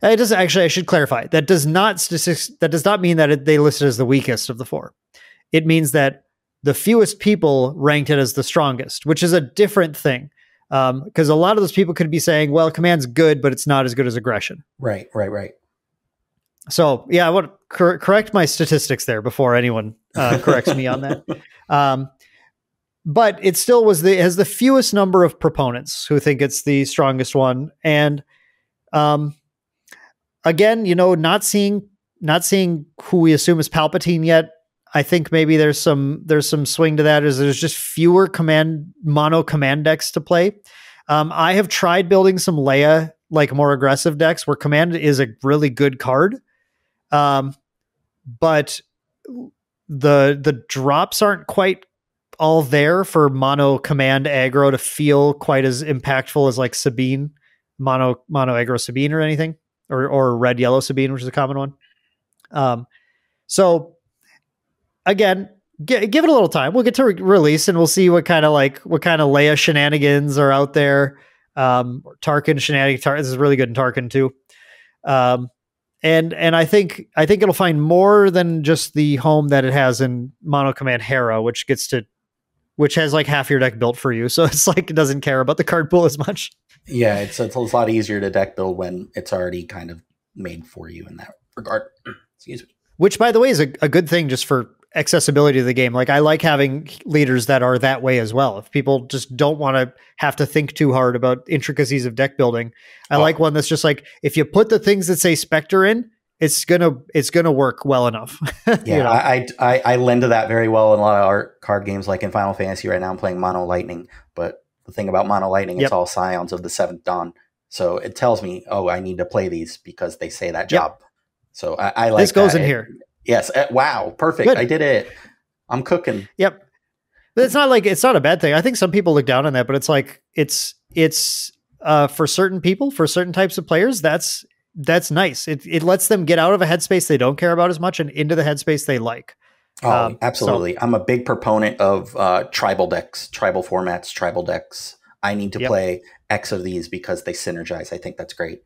doesn't actually, I should clarify, that does not mean that they listed as the weakest of the 4. It means that the fewest people ranked it as the strongest, which is a different thing. Because a lot of those people could be saying, well, Command's good, but it's not as good as Aggression. Right. So yeah, I want to correct my statistics there before anyone corrects me on that. But it still has the fewest number of proponents who think it's the strongest one. And again, not seeing who we assume is Palpatine yet. I think maybe there's some swing to that, is there's just fewer mono command decks to play. I have tried building some Leia, like more aggressive decks where Command is a really good card. But the drops aren't quite all there for mono command aggro to feel quite as impactful as like Sabine, mono aggro Sabine or anything, or red yellow Sabine, which is a common one. So again, give it a little time. We'll get to release and we'll see what kind of Leia shenanigans are out there. Tarkin shenanigans. This is really good in Tarkin too. And I think it'll find more than just the home that it has in Mono Command Hera, which has like half your deck built for you. So it's like, it doesn't care about the card pool as much. Yeah. It's a lot easier to deck build when it's already kind of made for you in that regard. Excuse me. Which, by the way, is a good thing just for accessibility to the game. Like, I like having leaders that are that way as well. If people just don't want to have to think too hard about intricacies of deck building, I like one that's just like, if you put the things that say Spectre in, it's gonna work well enough. Yeah, I lend to that very well in a lot of our card games. Like in Final Fantasy right now, I'm playing Mono Lightning, but the thing about Mono Lightning, it's all Scions of the Seventh Dawn. So it tells me, oh, I need to play these because they say that job. So I like this goes in here. Yes. Wow. Perfect. Good. I did it. I'm cooking. Yep. But it's not a bad thing. I think some people look down on that, but it's like, it's for certain people, for certain types of players, that's nice. It lets them get out of a headspace they don't care about as much and into the headspace they like. Oh, absolutely. So, I'm a big proponent of tribal decks, tribal formats, tribal decks. I need to play X of these because they synergize. I think that's great.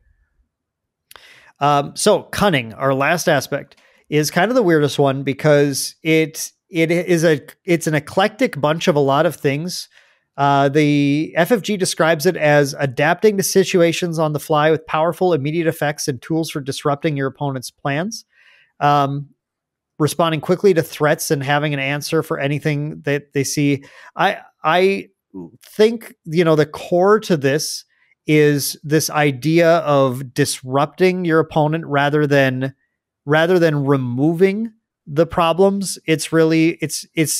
So Cunning, our last aspect, is kind of the weirdest one because it's an eclectic bunch of a lot of things. The FFG describes it as adapting to situations on the fly with powerful immediate effects and tools for disrupting your opponent's plans. Responding quickly to threats and having an answer for anything that they see. I think, the core to this is this idea of disrupting your opponent rather than removing the problems. It's really,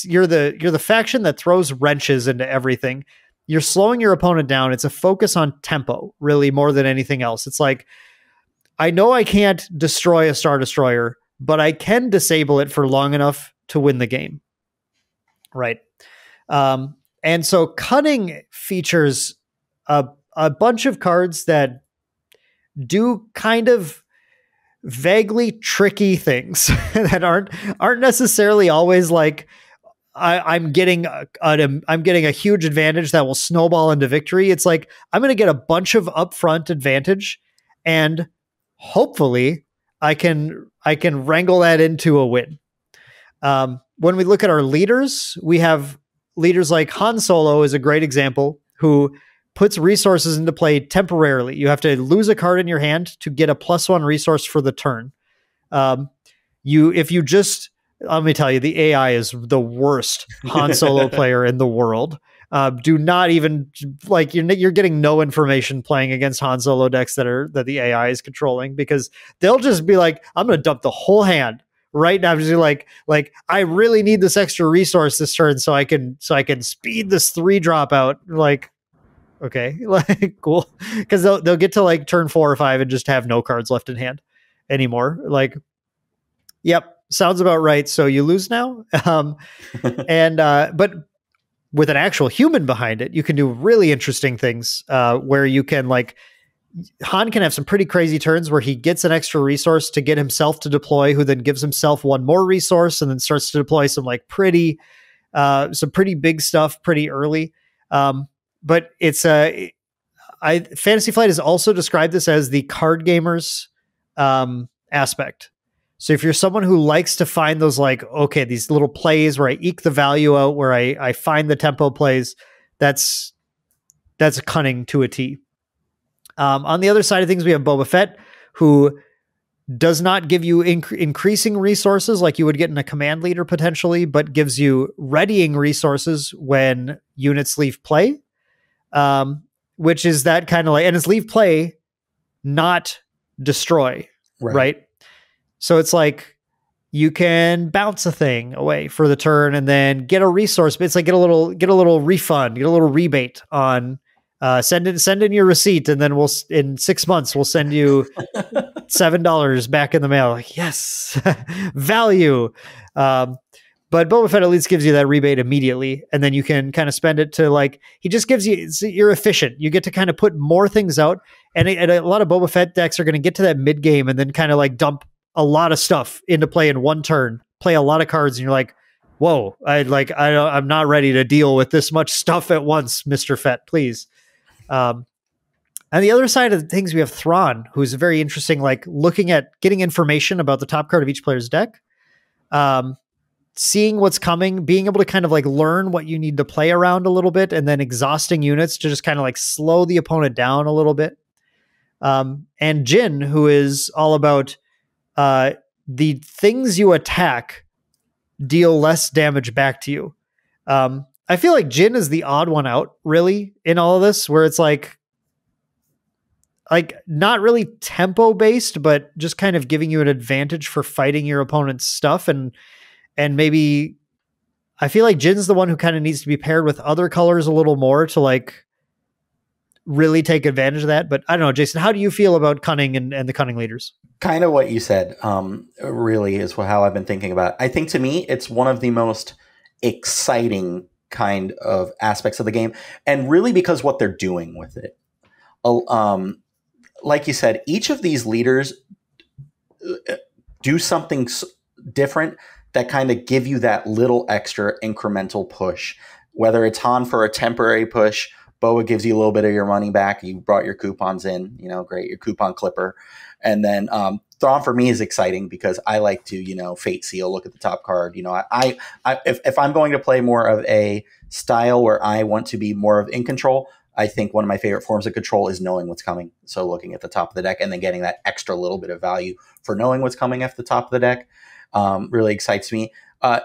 you're the faction that throws wrenches into everything. You're slowing your opponent down. It's a focus on tempo, really, more than anything else. It's like, I know I can't destroy a Star Destroyer, but I can disable it for long enough to win the game. Right. And so Cunning features a bunch of cards that do kind of vaguely tricky things that aren't necessarily always like I'm getting a huge advantage that will snowball into victory. It's like I'm going to get a bunch of upfront advantage, and hopefully I can wrangle that into a win. When we look at our leaders, we have leaders like Han Solo is a great example, who puts resources into play temporarily. You have to lose a card in your hand to get a +1 resource for the turn. Let me tell you, the AI is the worst Han Solo player in the world. Do not even like you're getting no information playing against Han Solo decks that the AI is controlling, because they'll just be like, I'm going to dump the whole hand right now. Just like I really need this extra resource this turn so I can speed this 3-drop out. Like, okay, like cool, because they'll get to like turn 4 or 5 and just have no cards left in hand anymore. Like, yep, sounds about right. So you lose now, but with an actual human behind it, you can do really interesting things where you can like. Han can have some pretty crazy turns where he gets an extra resource to get himself to deploy, who then gives himself one more resource and then starts to deploy some like pretty big stuff pretty early. But it's Fantasy Flight has also described this as the card gamers aspect. So if you're someone who likes to find those like, okay, these little plays where I eke the value out, where I find the tempo plays, that's Cunning to a T. On the other side of things, we have Boba Fett, who does not give you increasing resources like you would get in a command leader potentially, but gives you readying resources when units leave play, which is that kind of like, and it's leave play, not destroy, right? So it's like you can bounce a thing away for the turn and then get a resource, but it's like get a little refund, get a little rebate on. Send in your receipt, and then in 6 months we'll send you $7 back in the mail. Like, yes, value. But Boba Fett at least gives you that rebate immediately, and then you can kind of spend it to like, he just gives you're efficient. You get to kind of put more things out, and a lot of Boba Fett decks are going to get to that mid game and then kind of like dump a lot of stuff into play in one turn, play a lot of cards, and you're like, whoa, I'm not ready to deal with this much stuff at once, Mr. Fett, please. On the other side of things, we have Thrawn, who's very interesting, like looking at getting information about the top card of each player's deck, seeing what's coming, being able to kind of like learn what you need to play around a little bit, and then exhausting units to just kind of like slow the opponent down a little bit. And Jin, who is all about the things you attack deal less damage back to you. I feel like Jin is the odd one out, really, in all of this, where it's like not really tempo based, but just kind of giving you an advantage for fighting your opponent's stuff. And maybe I feel like Jin's the one who kind of needs to be paired with other colors a little more to like really take advantage of that. But I don't know, Jason, how do you feel about Cunning and the Cunning leaders? Kind of what you said, really is how I've been thinking about it. I think to me, it's one of the most exciting kind of aspects of the game, and really because what they're doing with it. Like you said, each of these leaders do something different that kind of give you that little extra incremental push, whether it's Han for a temporary push, Boa gives you a little bit of your money back. You brought your coupons in, great, your coupon clipper. And then Thrawn for me is exciting because I like to, fate seal, look at the top card. If I'm going to play more of a style where I want to be more of in control, I think one of my favorite forms of control is knowing what's coming. So looking at the top of the deck and then getting that extra little bit of value for knowing what's coming at the top of the deck really excites me.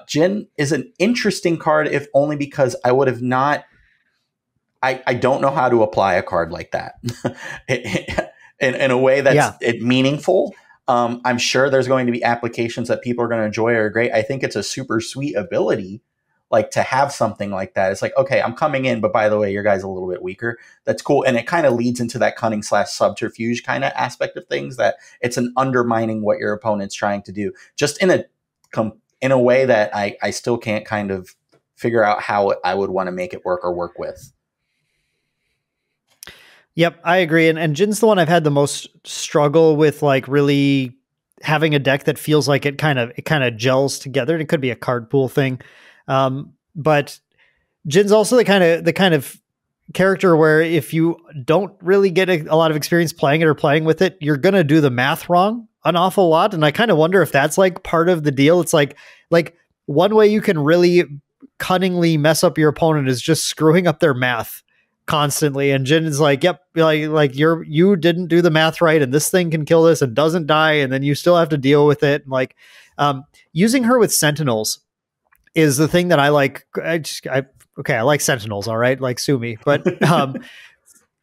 Jin is an interesting card, if only because I would have not. I don't know how to apply a card like that in a way that's meaningful. I'm sure there's going to be applications that people are going to enjoy or are great. I think it's a super sweet ability, like to have something like that. It's like, okay, I'm coming in, but by the way, your guy's a little bit weaker. That's cool. And it kind of leads into that cunning / subterfuge kind of aspect of things, that it's an undermining what your opponent's trying to do, just in a way that I still can't kind of figure out how I would want to make it work or work with. Yep, I agree. And Jin's the one I've had the most struggle with, like really having a deck that feels like it kind of gels together. And it could be a card pool thing. But Jin's also the kind of character where if you don't really get a lot of experience playing it or playing with it, you're going to do the math wrong an awful lot. And I kind of wonder if that's like part of the deal. It's like one way you can really cunningly mess up your opponent is just screwing up their math constantly. And Jin is like, yep, like you didn't do the math right, and this thing can kill this and doesn't die, and then you still have to deal with it. And like using her with Sentinels is the thing that I like. I like Sentinels, all right, like sue me, but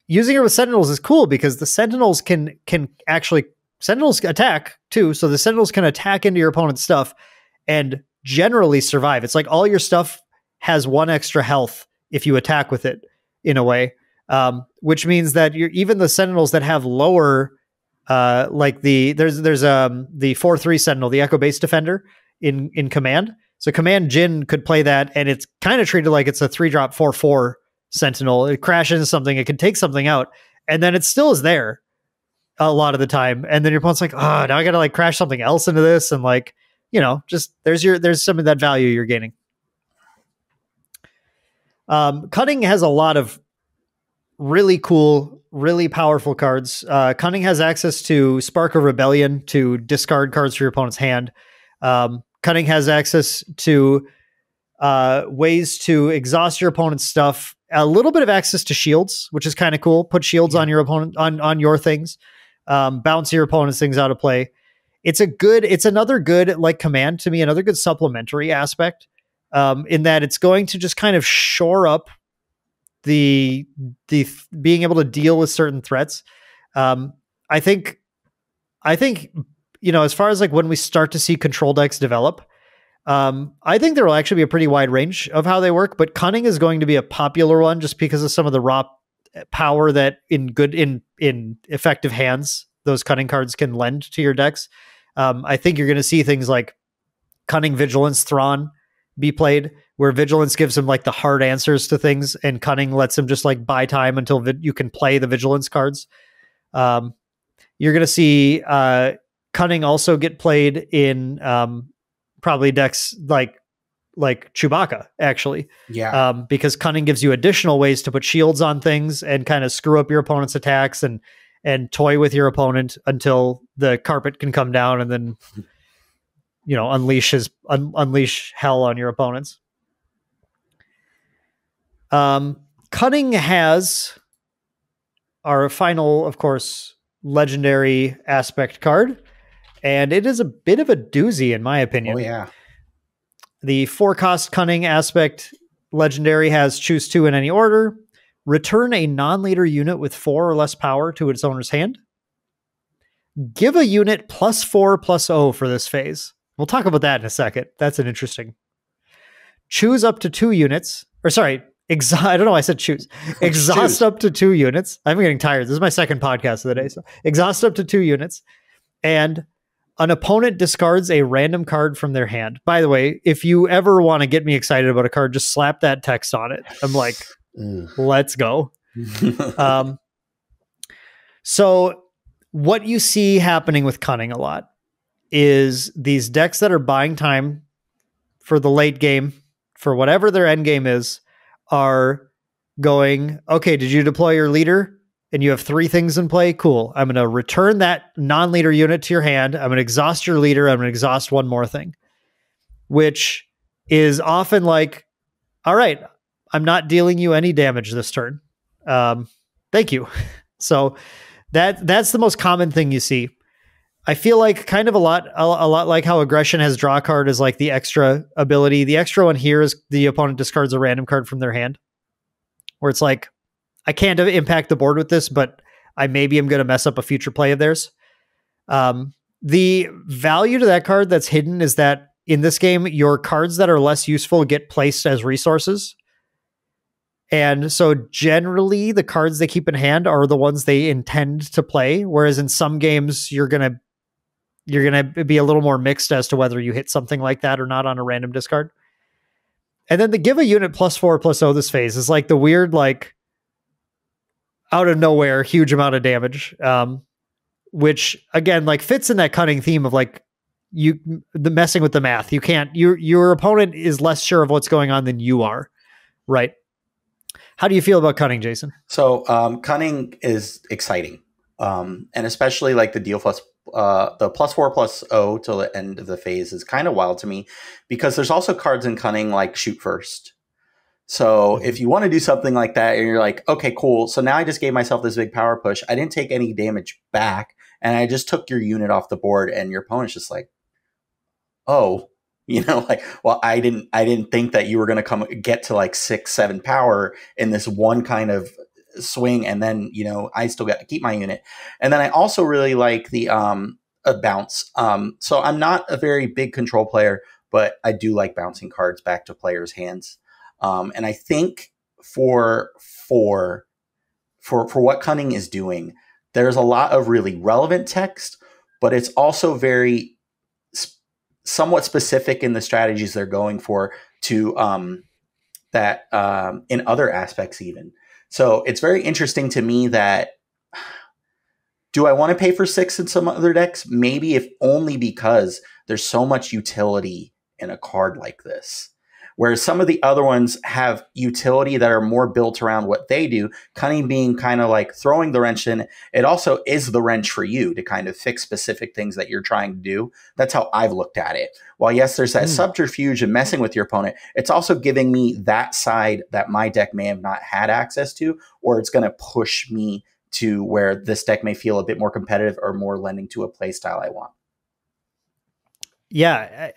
using her with Sentinels is cool because the Sentinels can actually, Sentinels attack too, so the Sentinels can attack into your opponent's stuff and generally survive. It's like all your stuff has 1 extra health if you attack with it, in a way, which means that even the Sentinels that have lower, like there's the 4/3 Sentinel, the Echo Base Defender in Command. So Command Jin could play that, and it's kind of treated like it's a 3-drop 4/4 Sentinel. It crashes into something, it can take something out, and then it still is there a lot of the time. And then your opponent's like, oh, now I got to like crash something else into this, and like, just there's some of that value you're gaining. Cunning has a lot of really cool, really powerful cards. Cunning has access to Spark of Rebellion to discard cards from your opponent's hand. Cunning has access to ways to exhaust your opponent's stuff. A little bit of access to shields, which is kind of cool. Put shields on your opponent, on your things. Bounce your opponent's things out of play. It's another good like command to me, another good supplementary aspect. In that it's going to just kind of shore up the being able to deal with certain threats. I think, as far as like when we start to see control decks develop, I think there will actually be a pretty wide range of how they work, but Cunning is going to be a popular one just because of some of the raw power that in effective hands, those Cunning cards can lend to your decks. I think you're going to see things like Cunning Vigilance Thrawn be played, where Vigilance gives him like the hard answers to things, and Cunning lets him just like buy time until you can play the Vigilance cards. You're going to see Cunning also get played in probably decks like Chewbacca, actually. Yeah. Because Cunning gives you additional ways to put shields on things and kind of screw up your opponent's attacks and toy with your opponent until the carpet can come down and then unleash hell on your opponents. Cunning has our final, of course, legendary aspect card, and it is a bit of a doozy in my opinion. Oh yeah. The 4-cost Cunning aspect legendary has choose 2 in any order, return a non-leader unit with 4 or less power to its owner's hand, give a unit +4/+0 for this phase. We'll talk about that in a second. That's an interesting. Choose up to 2 units. Or sorry, I don't know why I said choose. Exhaust up to 2 units. I'm getting tired. This is my second podcast of the day. So exhaust up to 2 units. And an opponent discards a random card from their hand. By the way, if you ever want to get me excited about a card, just slap that text on it. I'm like, let's go. So what you see happening with Cunning a lot is these decks that are buying time for the late game, for whatever their end game is, are going, okay, did you deploy your leader and you have 3 things in play? Cool. I'm going to return that non-leader unit to your hand. I'm going to exhaust your leader. I'm going to exhaust one more thing, which is often like, all right, I'm not dealing you any damage this turn. Thank you. So that's the most common thing you see. I feel like kind of a lot like how aggression has draw card as like the extra ability. The extra one here is the opponent discards a random card from their hand, where it's like, I can't impact the board with this, but I maybe am going to mess up a future play of theirs. The value to that card that's hidden is that in this game, your cards that are less useful get placed as resources. And so generally the cards they keep in hand are the ones they intend to play. Whereas in some games, you're going to be a little more mixed as to whether you hit something like that or not on a random discard. And then the give a unit +4/+0 this phase is like the weird, like out of nowhere, huge amount of damage. Which again, like fits in that cunning theme of like the messing with the math. You can't, your opponent is less sure of what's going on than you are. Right. How do you feel about cunning, Jason? So cunning is exciting. And especially like the deal plus the +4/+0 till the end of the phase is kind of wild to me, because there's also cards in cunning like shoot first. So if you want to do something like that and you're like, okay, cool. So now I just gave myself this big power push. I didn't take any damage back, and I just took your unit off the board, and your opponent's just like, oh, like, well, I didn't think that you were going to get to like 6-7 power in this one kind of swing. And then, I still got to keep my unit. And then I also really like the bounce. So I'm not a very big control player, but I do like bouncing cards back to players' hands. And I think for what cunning is doing, there's a lot of really relevant text, but it's also very somewhat specific in the strategies they're going for to that in other aspects even. So it's very interesting to me that, do I want to pay for 6 in some other decks? Maybe, if only because there's so much utility in a card like this. Whereas some of the other ones have utility that are more built around what they do, cunning being kind of like throwing the wrench in. It also is the wrench for you to kind of fix specific things that you're trying to do. That's how I've looked at it. While yes, there's that subterfuge and messing with your opponent, it's also giving me that side that my deck may have not had access to, or it's going to push me to where this deck may feel a bit more competitive or more lending to a play style I want. Yeah,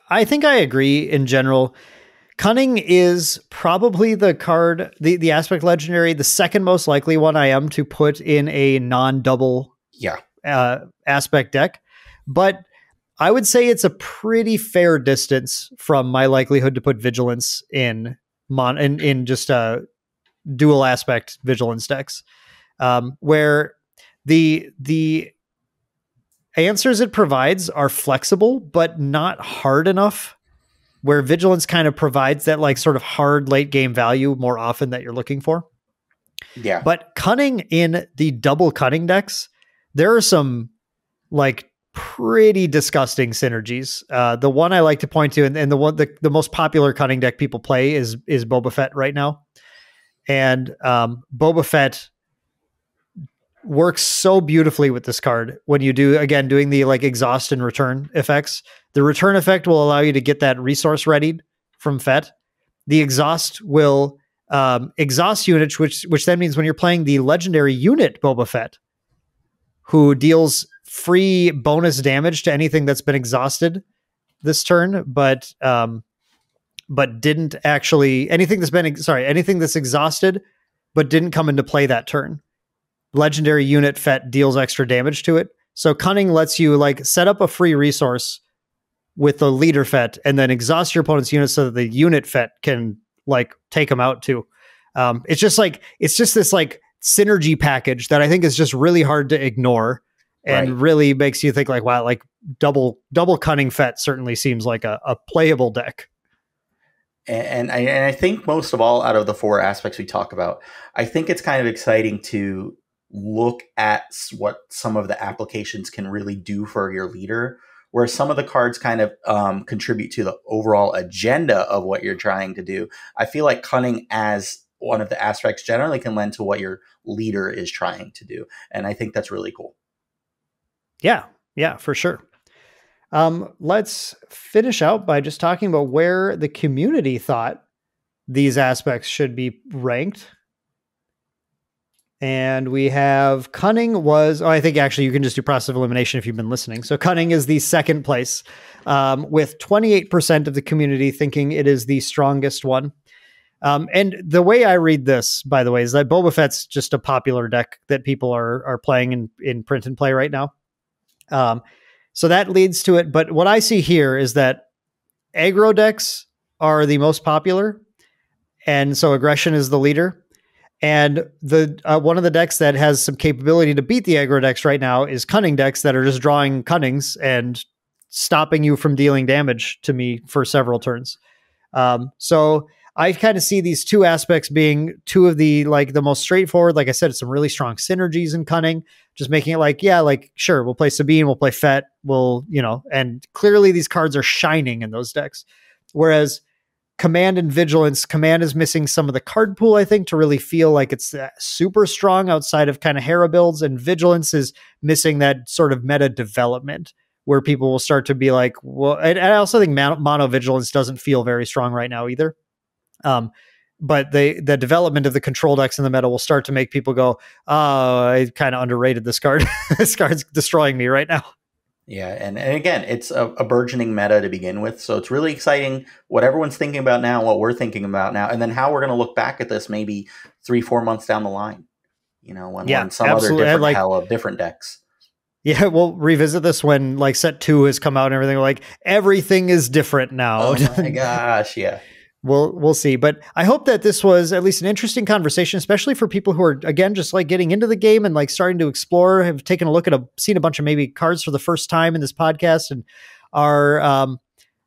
I think I agree in general. Cunning is probably the card, the aspect legendary, the second most likely one I am to put in a non-double aspect deck. But I would say it's a pretty fair distance from my likelihood to put Vigilance in just dual aspect Vigilance decks, where the answers it provides are flexible, but not hard enough, where Vigilance kind of provides that like sort of hard late game value more often that you're looking for. Yeah. But cunning in the double cunning decks, there are some like pretty disgusting synergies. The one I like to point to, and the most popular cunning deck people play is Boba Fett right now. And Boba Fett works so beautifully with this card when you doing the like exhaust and return effects. The return effect will allow you to get that resource readied from Fett. The exhaust will exhaust units, which then means when you're playing the legendary unit Boba Fett, who deals free bonus damage to anything that's been exhausted this turn, but didn't actually anything that's exhausted but didn't come into play that turn. Legendary unit Fett deals extra damage to it. So cunning lets you like set up a free resource with the leader Fett and then exhaust your opponent's unit so that the unit Fett can like take them out too. It's just this like synergy package that I think is just really hard to ignore and really makes you think like, wow, like double cunning Fett certainly seems like a playable deck. And I think most of all, out of the 4 aspects we talk about, I think it's kind of exciting to look at what some of the applications can really do for your leader, where some of the cards kind of contribute to the overall agenda of what you're trying to do. I feel like cunning as one of the aspects generally can lend to what your leader is trying to do. And I think that's really cool. Yeah, for sure. Let's finish out by just talking about where the community thought these aspects should be ranked. And we have cunning I think actually you can just do process of elimination if you've been listening. So cunning is the second place, with 28% of the community thinking it is the strongest one. And the way I read this, by the way, is that Boba Fett's just a popular deck that people are playing in print and play right now. So that leads to it. But what I see here is that aggro decks are the most popular, and so aggression is the leader. And the one of the decks that has some capability to beat the aggro decks right now is Cunning decks that are just drawing Cunnings and stopping you from dealing damage to me for several turns. So I kind of see these two aspects being two of the most straightforward. Like I said, some really strong synergies in Cunning, just making it sure, we'll play Sabine, we'll play Fett, and clearly these cards are shining in those decks. Whereas Command and Vigilance, Command is missing some of the card pool, I think, to really feel like it's super strong outside of kind of Hera builds, and Vigilance is missing that sort of meta development where people will start to be like, well, and I also think Mono Vigilance doesn't feel very strong right now either. But the development of the control decks in the meta will start to make people go, oh, I kind of underrated this card. This card's destroying me right now. Yeah, and again, it's a burgeoning meta to begin with, so it's really exciting what everyone's thinking about now, what we're thinking about now, and then how we're going to look back at this maybe 3-4 months down the line, when some other different decks. Yeah, we'll revisit this when set 2 has come out and everything. Everything is different now. Oh my gosh, yeah. We'll see. But I hope that this was at least an interesting conversation, especially for people who are, again, just getting into the game and starting to explore, have taken a look at seen a bunch of maybe cards for the first time in this podcast, and are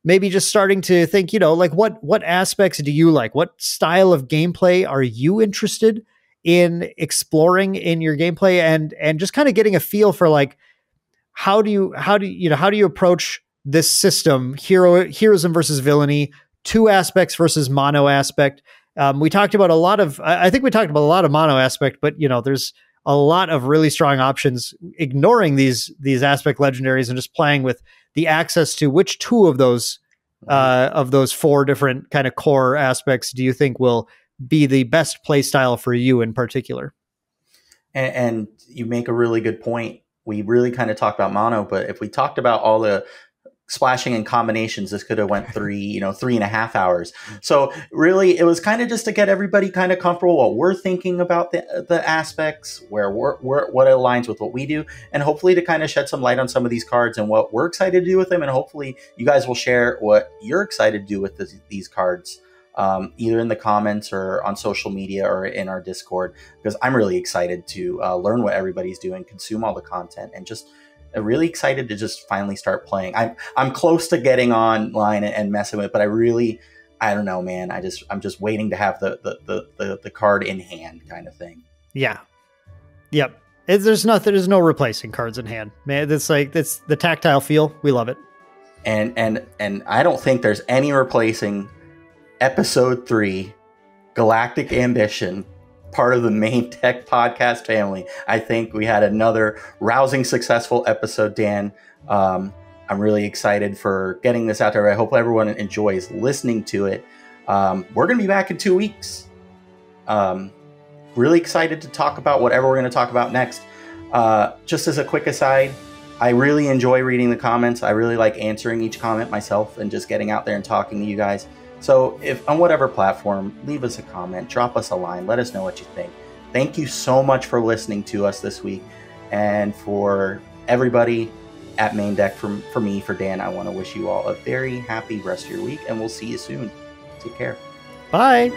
maybe just starting to think, what aspects do you like? What style of gameplay are you interested in exploring in your gameplay? And just kind of getting a feel for how do you approach this system, Heroism versus Villainy, two aspects versus mono aspect. We talked about I think we talked about a lot of mono aspect, but there's a lot of really strong options, ignoring these aspect legendaries and just playing with the access to which two of those 4 different kind of core aspects do you think will be the best play style for you in particular? And you make a really good point. We really kind of talked about mono, but if we talked about all the splashing and combinations, this could have went 3.5 hours. So really, it was kind of just to get everybody kind of comfortable what we're thinking about the aspects, what aligns with what we do, and hopefully to kind of shed some light on some of these cards and what we're excited to do with them. And hopefully you guys will share what you're excited to do with these cards, either in the comments or on social media or in our Discord, because I'm really excited to learn what everybody's doing, consume all the content, and just really excited to just finally start playing. I'm close to getting online and messing with it, but I don't know, man. I'm just waiting to have the card in hand kind of thing. Yeah. Yep. There's no replacing cards in hand, man. It's the tactile feel. We love it. And I don't think there's any replacing episode 3, Galactic Ambition, part of the Maindeck podcast family. I think we had another rousing, successful episode, Dan. I'm really excited for getting this out there. I hope everyone enjoys listening to it. We're going to be back in 2 weeks. Really excited to talk about whatever we're going to talk about next. Just as a quick aside, I really enjoy reading the comments. I really like answering each comment myself and just getting out there and talking to you guys. So if on whatever platform, leave us a comment, drop us a line, let us know what you think. Thank you so much for listening to us this week. And for everybody at Maindeck, for me, for Dan, I want to wish you all a very happy rest of your week, and we'll see you soon. Take care. Bye.